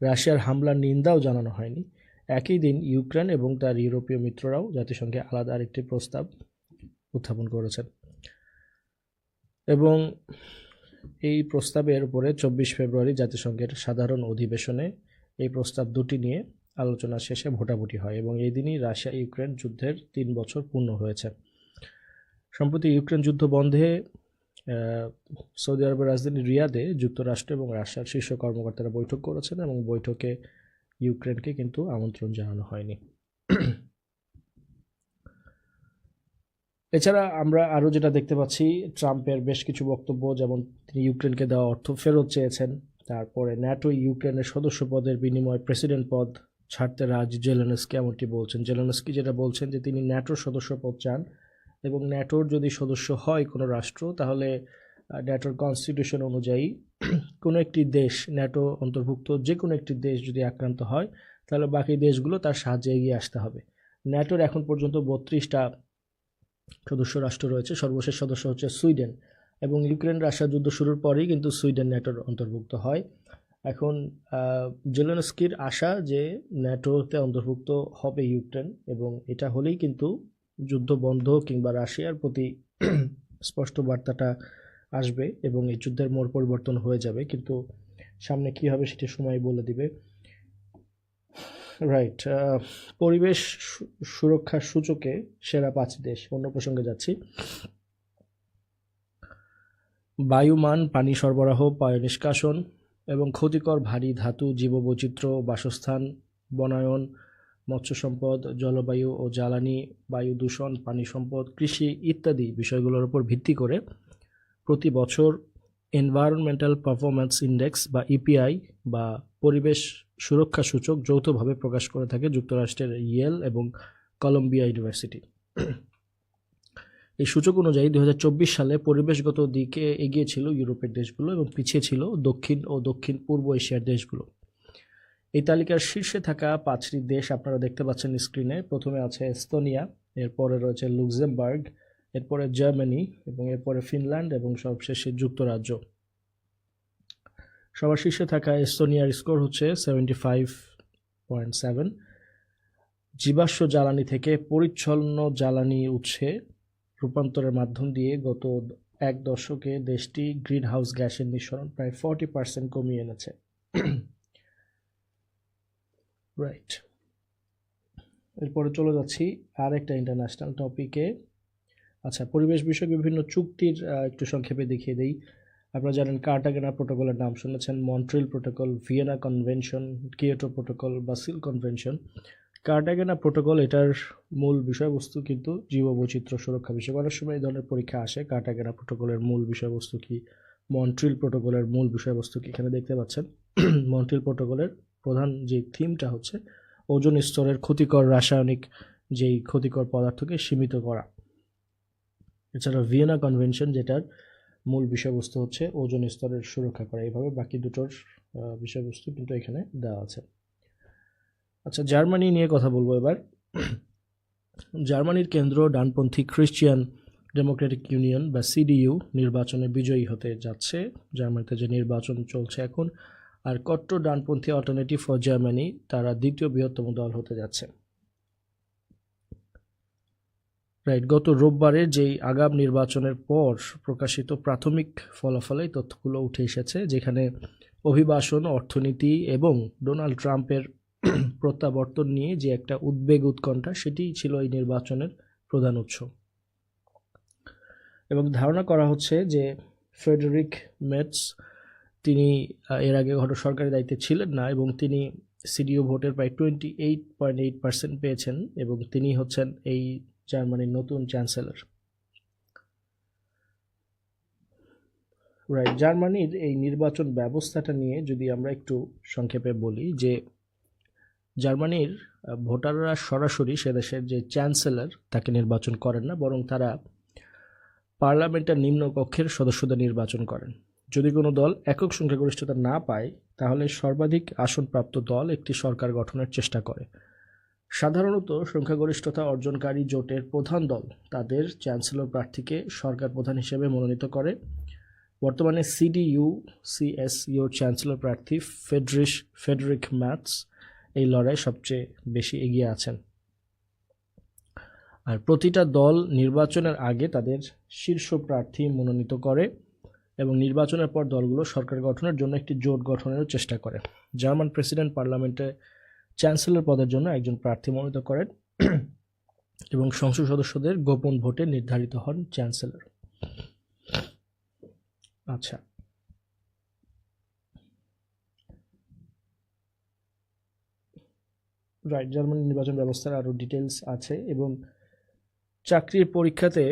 A: রাশিয়ার হামলার নিন্দাও জানানো হয়নি। একই দিন ইউক্রেন এবং তার ইউরোপীয় মিত্ররাও জাতিসংঘে আলাদা আরেকটি প্রস্তাব উত্থাপন করেছেন এবং এই প্রস্তাবের উপরে 24 ফেব্রুয়ারি জাতিসংঘের সাধারণ অধিবেশনে এই প্রস্তাব দুটি নিয়ে আলোচনা শেষে ভোটাভুটি হয় এবং এই দিনই রাশিয়া ইউক্রেন যুদ্ধের 3 বছর পূর্ণ হয়েছে। সম্প্রতি ইউক্রেন যুদ্ধ বন্ধে সৌদি আরবের রাজধানী রিয়াদে যুক্তরাষ্ট্র এবং রাশিয়ার শীর্ষ কর্মকর্তারা বৈঠক করেছেন এবং বৈঠকে ইউক্রেনকে কিন্তু আমন্ত্রণ জানানো হয়নি। এছাড়া আমরা আরও যেটা দেখতে পাচ্ছি, ট্রাম্পের বেশ কিছু বক্তব্য, যেমন তিনি ইউক্রেনকে দেওয়া অর্থ ফেরত চেয়েছেন, তারপরে ন্যাটো ইউক্রেনের সদস্য পদের বিনিময়ে প্রেসিডেন্ট পদ ছাড়তে রাজি জেলেনস্কি এমনটি বলছেন। জেলেনস্কি যেটা বলছেন যে তিনি ন্যাটোর সদস্য পদ চান এবং ন্যাটোর যদি সদস্য হয় কোনো রাষ্ট্র, তাহলে ন্যাটোর কনস্টিটিউশন অনুযায়ী কোনো একটি দেশ, ন্যাটো অন্তর্ভুক্ত যে কোনো একটি দেশ যদি আক্রান্ত হয় তাহলে বাকি দেশগুলো তার সাহায্যে এগিয়ে আসতে হবে। ন্যাটোর এখন পর্যন্ত 32টা সদস্য রাষ্ট্র রয়েছে, সর্বশেষ সদস্য হচ্ছে সুইডেন এবং ইউক্রেন রাশিয়া যুদ্ধ শুরুর পরেই কিন্তু সুইডেন ন্যাটোর অন্তর্ভুক্ত হয়। এখন জেলেনস্কির আশা যে ন্যাটোতে অন্তর্ভুক্ত হবে ইউক্রেন এবং এটা হলেই কিন্তু যুদ্ধ বন্ধ কিংবা রাশিয়ার প্রতি স্পষ্ট বার্তাটা আসবে এবং এই যুদ্ধের মোড় পরিবর্তন হয়ে যাবে, কিন্তু সামনে কী হবে সেটি সময় বলে দিবে। রাইট। পরিবেশ সুরক্ষার সূচকে সেরা 5 দেশ। অন্য প্রসঙ্গে যাচ্ছি। বায়ুমান, পানি সরবরাহ, পানি নিষ্কাশন এবং ক্ষতিকর ভারী ধাতু, জীববৈচিত্র্য, বাসস্থান, বনায়ন, মৎস্য সম্পদ, জলবায়ু ও জ্বালানি, বায়ু দূষণ, পানি সম্পদ, কৃষি ইত্যাদি বিষয়গুলোর উপর ভিত্তি করে প্রতি বছর এনভায়রনমেন্টাল পারফরম্যান্স ইন্ডেক্স বা ইপিআই বা পরিবেশ সুরক্ষা সূচক যৌথভাবে প্রকাশ করে থাকে যুক্তরাষ্ট্রের ইয়েল এবং কলম্বিয়া ইউনিভার্সিটি। এই সূচক অনুযায়ী 2024 সালে পরিবেশগত দিকে এগিয়ে ছিল ইউরোপের দেশগুলো এবং পিছিয়ে ছিল দক্ষিণ ও দক্ষিণ পূর্ব এশিয়ার দেশগুলো। এই তালিকার শীর্ষে থাকা 5টি দেশ আপনারা দেখতে পাচ্ছেন স্ক্রিনে। প্রথমে আছে এস্তোনিয়া, এরপরে রয়েছে লুক্সেমবার্গ, এরপরে জার্মানি এবং এরপরে ফিনল্যান্ড এবং সবশেষে যুক্তরাজ্য। সবার শীর্ষে থাকা এস্তোনিয়ার স্কোর হচ্ছে 75.7। জীবাশ্ম জ্বালানি থেকে পরিচ্ছন্ন জ্বালানি উৎসে রূপান্তরের মাধ্যম দিয়ে গত 1 দশকে দেশটি গ্রিন হাউস গ্যাসের নিঃসরণ প্রায় 40% কমিয়ে এনেছে। রাইট, এরপরে চলে যাচ্ছি আর একটা ইন্টারন্যাশনাল টপিকে। আচ্ছা, পরিবেশ বিষয়ক বিভিন্ন চুক্তির একটু সংক্ষেপে দেখিয়ে দিই। আপনারা জানেন কার্টাগেনা প্রোটোকলের নাম শুনেছেন, Montreal protocol, Vienna convention, Kyoto protocol, Basel convention. Cartagena protocol, এটার মূল বিষয়বস্তু কিন্তু জীববৈচিত্র্য সুরক্ষা বিষয়। অনেক সময় এই ধরনের পরীক্ষা আসে, কার্টাগেনা প্রোটোকলের মূল বিষয়বস্তু কি, মন্ট্রিল প্রোটোকলের মূল বিষয়বস্তু কি। এখানে দেখতে পাচ্ছেন মন্ট্রিল প্রোটোকলের প্রধান যে থিমটা হচ্ছে ওজোন স্তরের ক্ষতিকর রাসায়নিক যেই ক্ষতিকর পদার্থকে সীমিত করা। এছাড়া ভিয়েনা কনভেনশন, যেটার মূল বিষয়বস্তু হচ্ছে ওজোন স্তরের সুরক্ষা করা। এইভাবে বাকি দুটোর বিষয়বস্তু কিন্তু এখানে দেওয়া আছে। আচ্ছা, জার্মানি নিয়ে কথা বলবো এবার। জার্মানির কেন্দ্র ডানপন্থী খ্রিস্টিয়ান ডেমোক্রেটিক ইউনিয়ন বা সিডিইউ নির্বাচনে বিজয়ী হতে যাচ্ছে। জার্মানিতে যে নির্বাচন চলছে এখন, আর কট্টর ডানপন্থী অল্টারনেটিভ ফর জার্মানি তারা দ্বিতীয় বৃহত্তম দল হতে যাচ্ছে। রাইট, গত রোববারে যেই আগাম নির্বাচনের পর প্রকাশিত প্রাথমিক ফলাফলে তথ্যগুলো উঠে এসেছে, যেখানে অভিবাসন, অর্থনীতি এবং ডোনাল্ড ট্রাম্পের প্রত্যাবর্তন নিয়ে যে একটা উদ্বেগ উৎকণ্ঠা, সেটি ছিল এই নির্বাচনের প্রধান উৎস। এবং ধারণা করা হচ্ছে যে ফ্রেডেরিক মেটস, তিনি এর আগে সরকারি দায়িত্বে ছিলেন না এবং তিনি সিডিইউ ভোটের প্রায় 28.8% পেয়েছেন এবং তিনি হচ্ছেন এই জার্মানির নতুন চ্যান্সেলর। রাইট, জার্মানির এই নির্বাচন ব্যবস্থাটা নিয়ে যদি আমরা একটু সংক্ষেপে বলি, যে জার্মানির ভোটাররা সরাসরি সে দেশের যে চ্যান্সেলর তাকে নির্বাচন করেন না, বরং তারা পার্লামেন্টের নিম্নকক্ষের সদস্যদের নির্বাচন করেন। যদি কোনো দল একক সংখ্যাগরিষ্ঠতা না পায়, তাহলে সর্বাধিক আসনপ্রাপ্ত দল একটি সরকার গঠনের চেষ্টা করে। সাধারণত সংখ্যাগরিষ্ঠতা অর্জনকারী জোটের প্রধান দল তাদের চ্যান্সেলর প্রার্থীকে সরকার প্রধান হিসেবে মনোনীত করে। বর্তমানে সিডিইউ-সিএসইউর চ্যান্সেলর প্রার্থী ফ্রেডরিক ম্যাটস এই লড়াই সবচেয়ে বেশি এগিয়ে আছেন। আর প্রতিটা দল নির্বাচনের আগে তাদের শীর্ষ প্রার্থী মনোনীত করে এবং নির্বাচনের পর দলগুলো সরকার গঠনের জন্য একটি জোট গঠনেরও চেষ্টা করে। জার্মান প্রেসিডেন্ট পার্লামেন্টে চ্যান্সেলর পদের জন্য একজন প্রার্থী মনোনীত করেন এবং সংসদ সদস্যদের গোপন ভোটে নির্ধারিত হন চ্যান্সেলর। আচ্ছা, রাইট, জার্মান নির্বাচন ব্যবস্থার আরও ডিটেলস আছে এবং চাকরির পরীক্ষাতে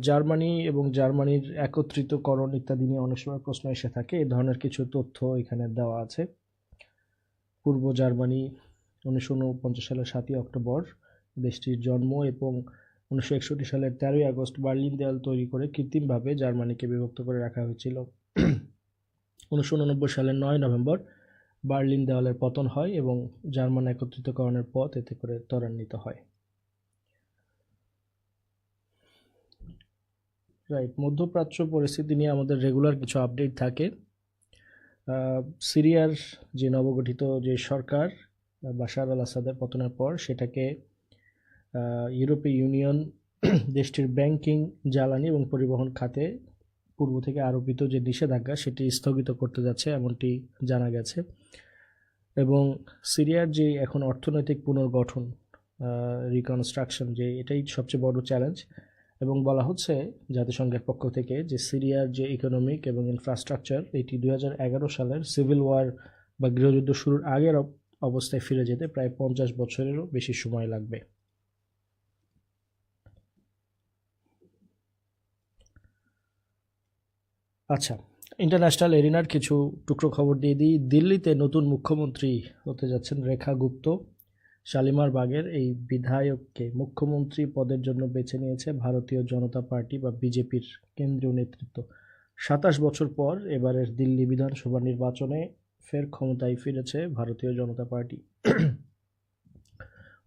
A: জার্মানি এবং জার্মানির একত্রিতকরণ ইত্যাদি নিয়ে অনেক সময় প্রশ্ন এসে থাকে। এই ধরনের কিছু তথ্য এখানে দেওয়া আছে। পূর্ব জার্মানি 1949 সালের 7ই অক্টোবর দেশটির জন্ম এবং 1961 সালের 13ই আগস্ট বার্লিন দেয়াল তৈরি করে কৃত্রিমভাবে জার্মানিকে বিভক্ত করে রাখা হয়েছিল। 1989 সালের 9 নভেম্বর বার্লিন দেওয়ালের পতন হয় এবং জার্মান একত্রিতকরণের পথ এতে করে ত্বরান্বিত হয়। রাইট, মধ্যপ্রাচ্য পরিস্থিতি নিয়ে আমাদের রেগুলার কিছু আপডেট থাকে। সিরিয়ার যে নবগঠিত যে সরকার বাশার আল আসাদের পতনের পর, সেটাকে ইউরোপীয় ইউনিয়ন দেশটির ব্যাংকিং, জ্বালানি এবং পরিবহন খাতে পূর্ব থেকে আরোপিত যে নিষেধাজ্ঞা সেটি স্থগিত করতে যাচ্ছে, এমনটি জানা গেছে। এবং সিরিয়ার যে এখন অর্থনৈতিক পুনর্গঠন, রিকনস্ট্রাকশন, যে এটাই সবচেয়ে বড় চ্যালেঞ্জ। এবং বলা হচ্ছে জাতিসংঘের পক্ষ থেকে যে সিরিয়ার যে ইকোনমিক এবং ইনফ্রাস্ট্রাকচার এটি 2011 সালের সিভিল ওয়ার বা গৃহযুদ্ধ শুরুর আগের অবস্থায় ফিরে যেতে প্রায় 50 বছরেরও বেশি সময় লাগবে। আচ্ছা, ইন্টারন্যাশনাল এরিনার কিছু টুকরো খবর দিয়ে দিই। দিল্লিতে নতুন মুখ্যমন্ত্রী হতে যাচ্ছেন রেখা গুপ্ত। শালিমার বাগের এই বিধায়ককে মুখ্যমন্ত্রী পদের জন্য বেছে নিয়েছে ভারতীয় জনতা পার্টি বা বিজেপির কেন্দ্রীয় নেতৃত্ব। 27 বছর পর এবারের দিল্লি বিধানসভা নির্বাচনে ফের ক্ষমতায় ফিরেছে ভারতীয় জনতা পার্টি।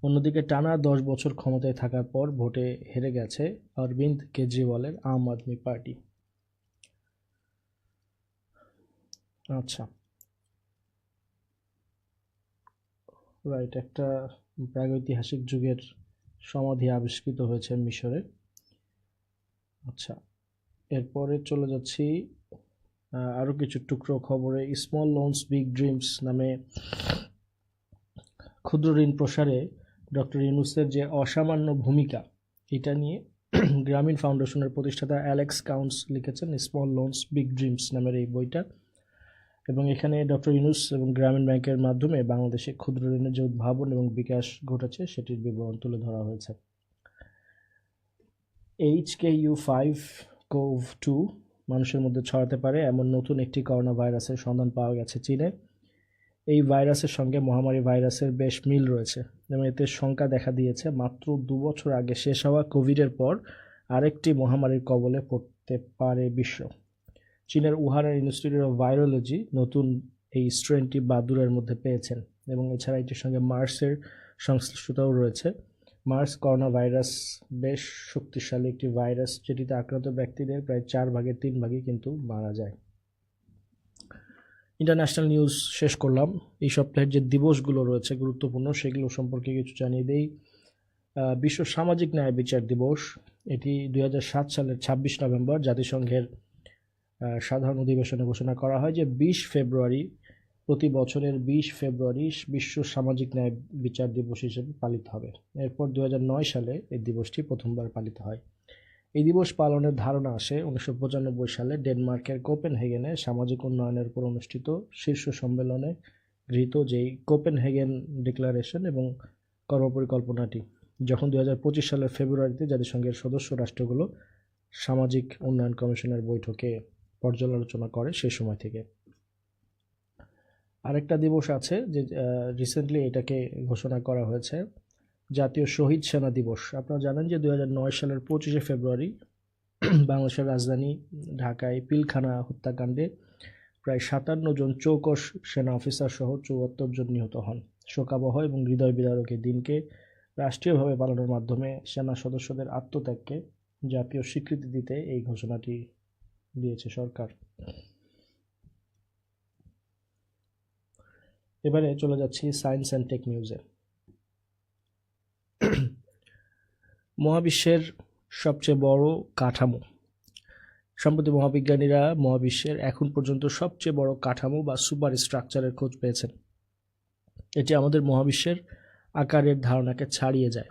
A: অন্যদিকে টানা 10 বছর ক্ষমতায় থাকার পর ভোটে হেরে গেছে অরবিন্দ কেজরিওয়ালের আম আদমি পার্টি। আচ্ছা, রাইট, একটা প্রাগৈতিহাসিক যুগের সমাধি আবিষ্কৃত হয়েছে মিশরে। আচ্ছা, এরপরে চলে যাচ্ছি আরও কিছু টুকরো খবরে। স্মল লোনস বিগ ড্রিমস নামে ক্ষুদ্র ঋণ প্রসারে ডক্টর ইউনূসের যে অসামান্য ভূমিকা, এটা নিয়ে গ্রামীণ ফাউন্ডেশনের প্রতিষ্ঠাতা অ্যালেক্স কাউন্টস লিখেছেন স্মল লোনস বিগ ড্রিমস নামের এই বইটা। এবং এখানে ডক্টর ইউনূস এবং গ্রামীণ ব্যাংকের মাধ্যমে বাংলাদেশে ক্ষুদ্র ঋণের যে উদ্ভাবন এবং বিকাশ ঘটেছে সেটির বিবরণ তুলে ধরা হয়েছে। HKU5-CoV-2 মানুষের মধ্যে ছড়াতে পারে এমন নতুন একটি করোনা ভাইরাসের সন্ধান পাওয়া গেছে চীনে। এই ভাইরাসের সঙ্গে মহামারী ভাইরাসের বেশ মিল রয়েছে এবং এতে শঙ্কা দেখা দিয়েছে মাত্র 2 বছর আগে শেষ হওয়া কোভিডের পর আরেকটি মহামারীর কবলে পড়তে পারে বিশ্ব। চীনের উহানের ইনস্টিটিউট অফ ভাইরোলজি নতুন এই স্ট্রেনটি বাদুড়ের মধ্যে পেয়েছেন এবং এছাড়া এটির সঙ্গে মার্সের সংশ্লিষ্টতাও রয়েছে। মার্স করোনা ভাইরাস বেশ শক্তিশালী একটি ভাইরাস, যেটিতে আক্রান্ত ব্যক্তিদের প্রায় 3/4 কিন্তু মারা যায়। ইন্টারন্যাশনাল নিউজ শেষ করলাম। এই সপ্তাহের যে দিবসগুলো রয়েছে গুরুত্বপূর্ণ সেগুলো সম্পর্কে কিছু জানিয়ে দেই। বিশ্ব সামাজিক ন্যায় বিচার দিবস, এটি 2007 সালের 26 নভেম্বর জাতিসংঘের সাধারণ অধিবেশনে ঘোষণা করা হয় যে 20 ফেব্রুয়ারি, প্রতি বছরের 20 ফেব্রুয়ারি বিশ্ব সামাজিক ন্যায় বিচার দিবস হিসেবে পালিত হবে। এরপর 2009 সালে এই দিবসটি প্রথমবার পালিত হয়। এই দিবস পালনের ধারণা আসে 1995 সালে ডেনমার্কের কোপেনহেগেনে সামাজিক উন্নয়নের উপর অনুষ্ঠিত শীর্ষ সম্মেলনে গৃহীত যেই কোপেনহেগেন ডিক্লারেশন এবং কর্মপরিকল্পনাটি, যখন 2025 সালের ফেব্রুয়ারিতে জাতিসংঘের সদস্য রাষ্ট্রগুলো সামাজিক উন্নয়ন কমিশনের বৈঠকে পর্যালোচনা করে সেই সময় থেকে। আরেকটা দিবস আছে যে রিসেন্টলি এটাকে ঘোষণা করা হয়েছে, জাতীয় শহীদ সেনা দিবস। আপনারা জানেন যে 2009 সালের 25শে ফেব্রুয়ারি বাংলাদেশের রাজধানী ঢাকায় পিলখানা হত্যাকাণ্ডে প্রায় 57 জন চৌকস সেনা অফিসার সহ 74 জন নিহত হন। শোকাবহ এবং হৃদয় বিদারক এই দিনকে রাষ্ট্রীয়ভাবে পালনের মাধ্যমে সেনা সদস্যদের আত্মত্যাগকে জাতীয় স্বীকৃতি দিতে এই ঘোষণাটি দিয়েছে সরকার। এবারে চলে যাচ্ছি সায়েন্স অ্যান্ড টেক নিউজে। মহাবিশ্বের সবচেয়ে বড় কাঠামো। সম্প্রতি মহাবিজ্ঞানীরা মহাবিশ্বের এখন পর্যন্ত সবচেয়ে বড় কাঠামো বা সুপার স্ট্রাকচারের খোঁজ পেয়েছেন। এটি আমাদের মহাবিশ্বের আকারের ধারণাকে ছাড়িয়ে যায়।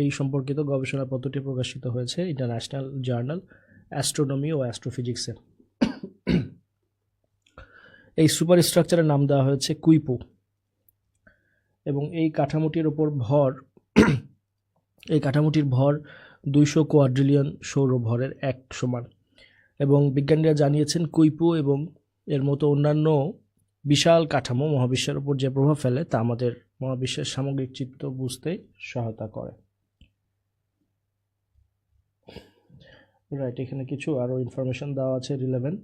A: এই সম্পর্কিত গবেষণাপত্রটি প্রকাশিত হয়েছে ইন্টারন্যাশনাল জার্নাল অ্যাস্ট্রোনমি ও অ্যাস্ট্রোফিজিক্সে। এই সুপার স্ট্রাকচারের নাম দেওয়া হয়েছে কুইপো এবং এই কাঠামোটির ভর 200 কোয়াড্রিলিয়ন সৌর ভরের এক সমান। এবং বিজ্ঞানীরা জানিয়েছেন কুইপো এবং এর মতো অন্যান্য বিশাল কাঠামো মহাবিশ্বের উপর যে প্রভাব ফেলে তা আমাদের মহাবিশ্বের সামগ্রিক চিত্র বুঝতে সহায়তা করে। রাইট, এখানে কিছু আরও ইনফরমেশন দেওয়া আছে রিলেভেন্ট।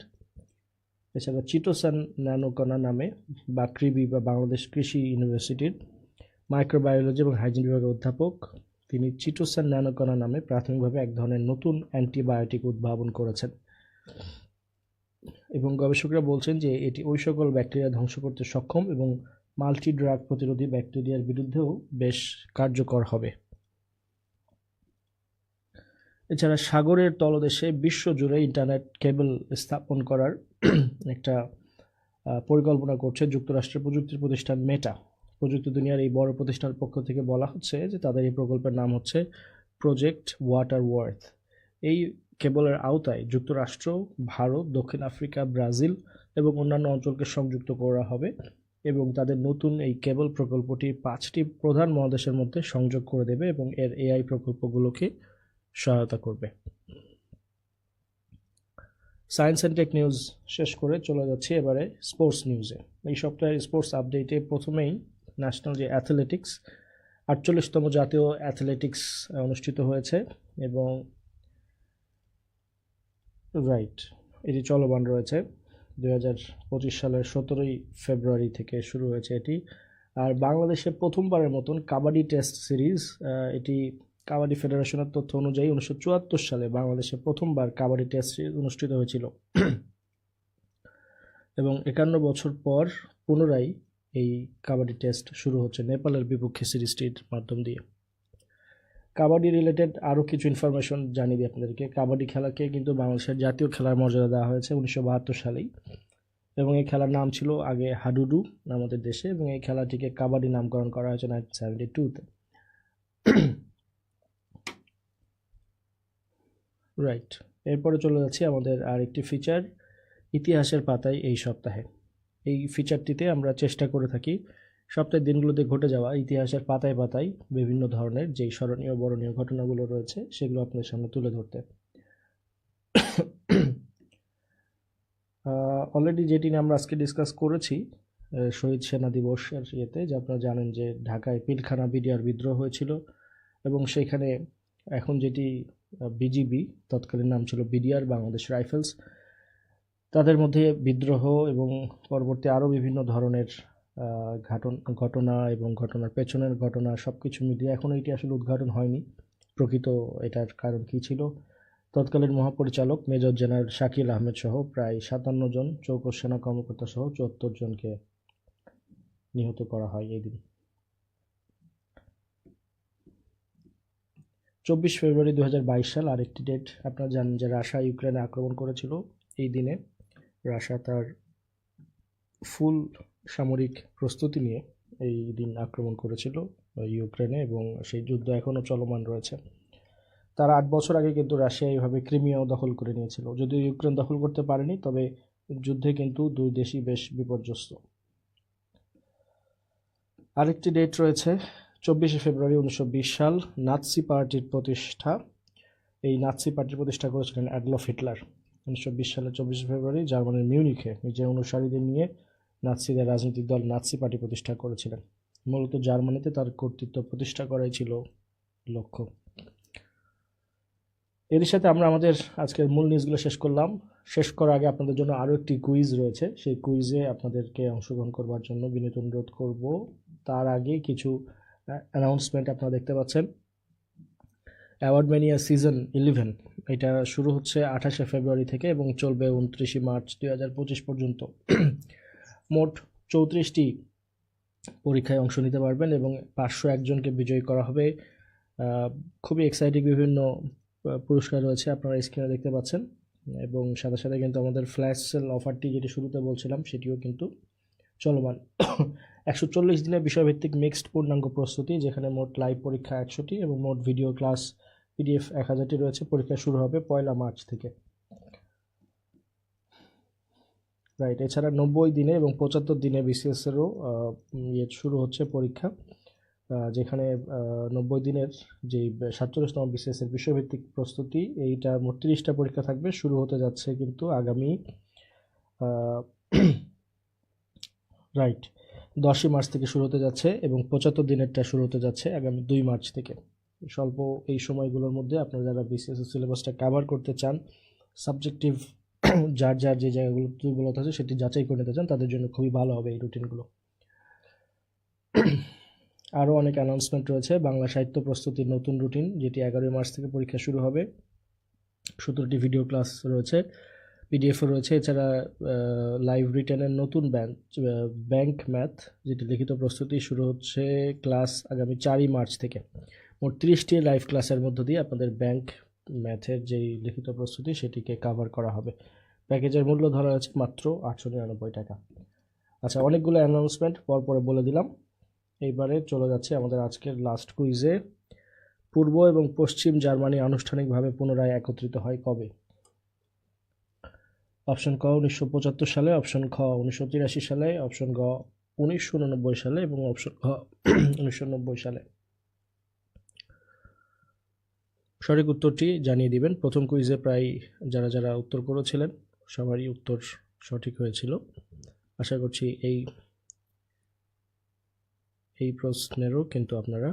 A: এছাড়া চিটোসান ন্যানোকণা নামে বাকৃবি বা বাংলাদেশ কৃষি ইউনিভার্সিটির মাইক্রোবায়োলজি এবং হাইজিন বিভাগের অধ্যাপক, তিনি চিটোসান ন্যানোকণা নামে প্রাথমিকভাবে এক ধরনের নতুন অ্যান্টিবায়োটিক উদ্ভাবন করেছেন এবং গবেষকরা বলছেন যে এটি ওই সকল ব্যাকটেরিয়া ধ্বংস করতে সক্ষম এবং মাল্টি ড্রাগ প্রতিরোধী ব্যাকটেরিয়ার বিরুদ্ধেও বেশ কার্যকর হবে। এছাড়া সাগরের তলদেশে বিশ্বজুড়ে ইন্টারনেট কেবল স্থাপন করার একটা পরিকল্পনা করছে যুক্তরাষ্ট্রের প্রযুক্তি প্রতিষ্ঠান মেটা। প্রযুক্তি দুনিয়ার এই বড় প্রতিষ্ঠানের পক্ষ থেকে বলা হচ্ছে যে তাদের এই প্রকল্পের নাম হচ্ছে প্রজেক্ট ওয়াটারওয়ার্থ। এই কেবলের আওতায় যুক্তরাষ্ট্র, ভারত, দক্ষিণ আফ্রিকা, ব্রাজিল এবং অন্যান্য অঞ্চলকে সংযুক্ত করা হবে এবং তাদের নতুন এই কেবল প্রকল্পটি 5টি প্রধান মহাদেশের মধ্যে সংযোগ করে দেবে এবং এর এআই প্রকল্পগুলোকে সহায়তা করবে। সায়েন্স অ্যান্ড টেক নিউজ শেষ করে চলে যাচ্ছি এবারে স্পোর্টস নিউজে। এই সপ্তাহের স্পোর্টস আপডেটে প্রথমেই ন্যাশনাল যে অ্যাথলেটিক্স 48তম জাতীয় অ্যাথলেটিক্স অনুষ্ঠিত হয়েছে এবং এটি চলমান রয়েছে 2025 সালের 17ই ফেব্রুয়ারি থেকে শুরু হয়েছে এটি। আর বাংলাদেশে প্রথমবারের মতন কাবাডি টেস্ট সিরিজ, এটি কাবাডি ফেডারেশনের তথ্য অনুযায়ী 1974 সালে বাংলাদেশে প্রথমবার কাবাডি টেস্ট সিরিজ অনুষ্ঠিত হয়েছিল এবং 51 বছর পর পুনরায় এই কাবাডি টেস্ট শুরু হচ্ছে নেপালের বিপক্ষে সিরিজটির মাধ্যম দিয়ে। কাবাডি রিলেটেড আরও কিছু ইনফরমেশন জানিয়ে দিই আপনাদেরকে। কাবাডি খেলাকে কিন্তু বাংলাদেশের জাতীয় খেলার মর্যাদা দেওয়া হয়েছে 1972 সালেই এবং এই খেলার নাম ছিল আগে হাডুডু আমাদের দেশে এবং এই খেলাটিকে কাবাডি নামকরণ করা হয়েছে 1972-তে। এরপরে চলে যাচ্ছি আমাদের আরেকটি ফিচার, ইতিহাসের পাতায় এই সপ্তাহে। এই ফিচারটিতে আমরা চেষ্টা করে থাকি সপ্তাহের দিনগুলোতে ঘটে যাওয়া ইতিহাসের পাতায় পাতায় বিভিন্ন ধরনের যেই স্মরণীয় বরণীয় ঘটনাগুলো রয়েছে সেগুলো আপনাদের সামনে তুলে ধরতে। অলরেডি যেটি নিয়ে আমরা আজকে ডিসকাস করেছি শহীদ সেনা দিবসের ইয়েতে, যে আপনারা জানেন যে ঢাকায় পিলখানা বিডিআর বিদ্রোহ হয়েছিল এবং সেইখানে এখন যেটি বিজিবি, তৎকালীন নাম ছিল বিডিআর বাংলাদেশ রাইফেলস, তাদের মধ্যে বিদ্রোহ এবং পরবর্তী আরও বিভিন্ন ধরনের ঘটনা এবং ঘটনার পেছনের ঘটনা সব কিছু মিলিয়ে এখনও এটি আসলে উদ্ঘাটন হয়নি প্রকৃত এটার কারণ কী ছিল। তৎকালীন মহাপরিচালক মেজর জেনারেল শাকিল আহমেদ সহ প্রায় 57 জন চৌকস সেনা কর্মকর্তা সহ 74 জনকে নিহত করা হয় এই দিন। 24 ফেব্রুয়ারি 2022 সাল আরেকটি ডেট। আপনারা জানেন যে রাশিয়া ইউক্রেনে আক্রমণ করেছিল। এই দিনে রাশিয়া তার ফুল সামরিক প্রস্তুতি নিয়ে এই দিন আক্রমণ করেছিল ইউক্রেনে এবং সেই যুদ্ধ এখনও চলমান রয়েছে। তার 8 বছর আগে কিন্তু রাশিয়া এইভাবে ক্রিমিয়াও দখল করে নিয়েছিল। যদিও ইউক্রেন দখল করতে পারেনি, তবে যুদ্ধে কিন্তু দুই দেশই বেশ বিপর্যস্ত। আরেকটি ডেট রয়েছে 24 ফেব্রুয়ারি 1920 সাল, নাৎসি পার্টির প্রতিষ্ঠা। এই নাৎসি পার্টির প্রতিষ্ঠা করেছিলেন অ্যাডলফ হিটলার। 1920 সালের 24 ফেব্রুয়ারি জার্মানির মিউনিখে নিজের অনুসারীদের নিয়ে নাৎসিদের রাজনৈতিক দল নাৎসি পার্টি প্রতিষ্ঠা করেছিলেন। মূলত জার্মানিতে তার কর্তৃত্ব প্রতিষ্ঠা করাই ছিল লক্ষ্য। এর সাথে আমরা আমাদের আজকের মূল নিউজগুলো শেষ করলাম। শেষ করার আগে আপনাদের জন্য আরও একটি কুইজ রয়েছে, সেই কুইজে আপনাদেরকে অংশগ্রহণ করবার জন্য বিনীত অনুরোধ করব। তার আগে কিছু অ্যানাউন্সমেন্ট আপনারা দেখতে পাচ্ছেন। অ্যাওয়ার্ড ম্যানিয়া সিজন 11 এটা শুরু হচ্ছে 28 ফেব্রুয়ারি থেকে এবং চলবে 29 মার্চ 2025 পর্যন্ত। মোট 34টি পরীক্ষায় অংশ নিতে পারবেন এবং 501 জনকে বিজয়ী করা হবে। খুবই এক্সাইটিং বিভিন্ন পুরস্কার রয়েছে, আপনারা স্ক্রিনে দেখতে পাচ্ছেন এবং সাথে সাথে কিন্তু আমাদের ফ্ল্যাশ সেল অফারটি যেটি শুরুতে বলছিলাম সেটিও কিন্তু চলমান। 140 দিনের বিষয়ভিত্তিক মিক্সড পূর্ণাঙ্গ প্রস্তুতি, যেখানে মোট লাইভ পরীক্ষা 100টি এবং মোট ভিডিও ক্লাস পিডিএফ 1000টি রয়েছে। পরীক্ষা শুরু হবে 1 মার্চ থেকে। এছাড়া 90 দিনে এবং 75 দিনে বিসিএসেরও শুরু হচ্ছে পরীক্ষা, যেখানে 90 দিনের যেই 47তম বিসিএসের বিষয়ভিত্তিক প্রস্তুতি, এইটা মোট 30টা পরীক্ষা থাকবে। শুরু হতে যাচ্ছে কিন্তু আগামী 10ই মার্চ থেকে শুরু হতে যাচ্ছে এবং 75 দিনেরটা শুরু হতে যাচ্ছে আগামী 2 মার্চ থেকে। স্বল্প এই সময়গুলোর মধ্যে আপনারা যারা বিসিএস সিলেবাসটা কভার করতে চান, সাবজেক্টিভ যার যে জায়গাগুলো দুর্বলতা আছে সেটি যাচাই করে নিতে চান, তাদের জন্য খুবই ভালো হবে এই রুটিনগুলো। আরও অনেক অ্যানাউন্সমেন্ট রয়েছে। বাংলা সাহিত্য প্রস্তুতির নতুন রুটিন, যেটি 11 মার্চ থেকে পরীক্ষা শুরু হবে। 17টি ভিডিও ক্লাস রয়েছে, পিডিএফও রয়েছে। এছাড়া লাইভ রিটেনের নতুন ব্যাংক ম্যাথ, যেটি লিখিত প্রস্তুতি শুরু হচ্ছে ক্লাস আগামী 4 মার্চ থেকে। মোট 30টি লাইভ ক্লাসের মধ্য দিয়ে আপনাদের ব্যাংক ম্যাথের যেই লিখিত প্রস্তুতি সেটিকে কভার করা হবে। প্যাকেজের মূল্য ধরা হয়েছে মাত্র 899 টাকা। আচ্ছা, অনেকগুলো অ্যানাউন্সমেন্ট পরে বলে দিলাম। এইবারে চলে যাচ্ছে আমাদের আজকের লাস্ট কুইজে। পূর্ব এবং পশ্চিম জার্মানি আনুষ্ঠানিকভাবে পুনরায় একত্রিত হয় কবে? অপশন ক 1975 সালে, অপশন খ 1983 সালে, অপশন গ 1989 সালে এবং অপশন ঘ 1990 সালে। সঠিক উত্তরটি জানিয়ে দিবেন। প্রথম কুইজে প্রায় যারা উত্তর করেছিলেন সবারই উত্তর সঠিক হয়েছিল। আশা করছি এই প্রশ্নেরও কিন্তু আপনারা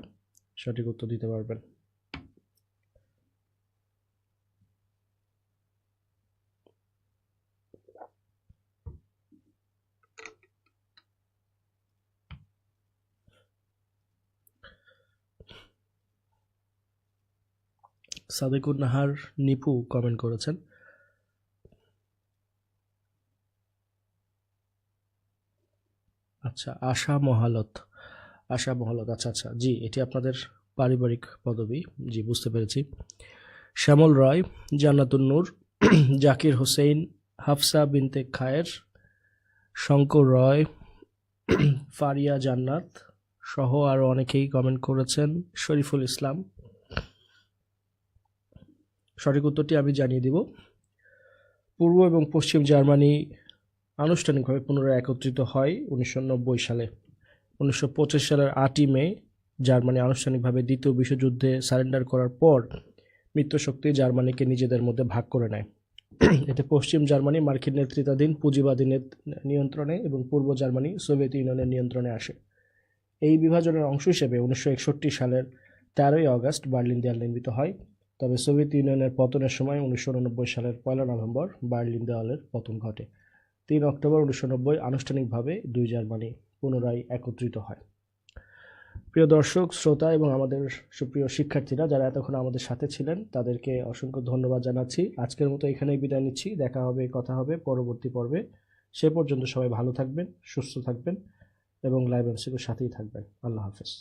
A: সঠিক উত্তর দিতে পারবেন। সাদেকুর নাহার নিপু কমেন্ট করেছেন। আচ্ছা, আশা মহালত, আচ্ছা, জি এটি আপনাদের পারিবারিক পদবি, জি বুঝতে পেরেছি। শ্যামল রয়, জান্নাতুন নূর, জাকির হোসেন, হাফসা বিনতে খায়ের, শঙ্কর রয়, ফারিয়া জান্নাত সহ আরও অনেকেই কমেন্ট করেছেন। শরীফুল ইসলাম। সঠিক উত্তরটি আমি জানিয়ে দিব। পূর্ব এবং পশ্চিম জার্মানি আনুষ্ঠানিকভাবে পুনরায় একত্রিত হয় 1990 সালে। 1925 সালের 8ই মে জার্মানি আনুষ্ঠানিকভাবে দ্বিতীয় বিশ্বযুদ্ধে সারেন্ডার করার পর মিত্রশক্তি জার্মানিকে নিজেদের মধ্যে ভাগ করে নেয়। এতে পশ্চিম জার্মানি মার্কিন নেতৃত্বাধীন পুঁজিবাদী নিয়ন্ত্রণে এবং পূর্ব জার্মানি সোভিয়েত ইউনিয়নের নিয়ন্ত্রণে আসে। এই বিভাজনের অংশ হিসেবে 1961 সালের 13ই আগস্ট বার্লিন দেয়াল নির্মিত হয়। তবে সোভিয়েত ইউনিয়নের পতনের সময় 1989 সালের 1 নভেম্বর বার্লিন দেওয়ালের পতন ঘটে। 3 অক্টোবর 1990 আনুষ্ঠানিকভাবে দুই জার্মানি পুনরায় একত্রিত হয়। প্রিয় দর্শক, শ্রোতা এবং আমাদের সুপ্রিয় শিক্ষার্থীরা যারা এতক্ষণ আমাদের সাথে ছিলেন তাদেরকে অসংখ্য ধন্যবাদ জানাচ্ছি। আজকের মতো এখানেই বিদায় নিচ্ছি। দেখা হবে, কথা হবে পরবর্তী পর্বে। সে পর্যন্ত সবাই ভালো থাকবেন, সুস্থ থাকবেন এবং লাইভ এমসিকিউর সাথেই থাকবেন। আল্লাহ হাফেজ।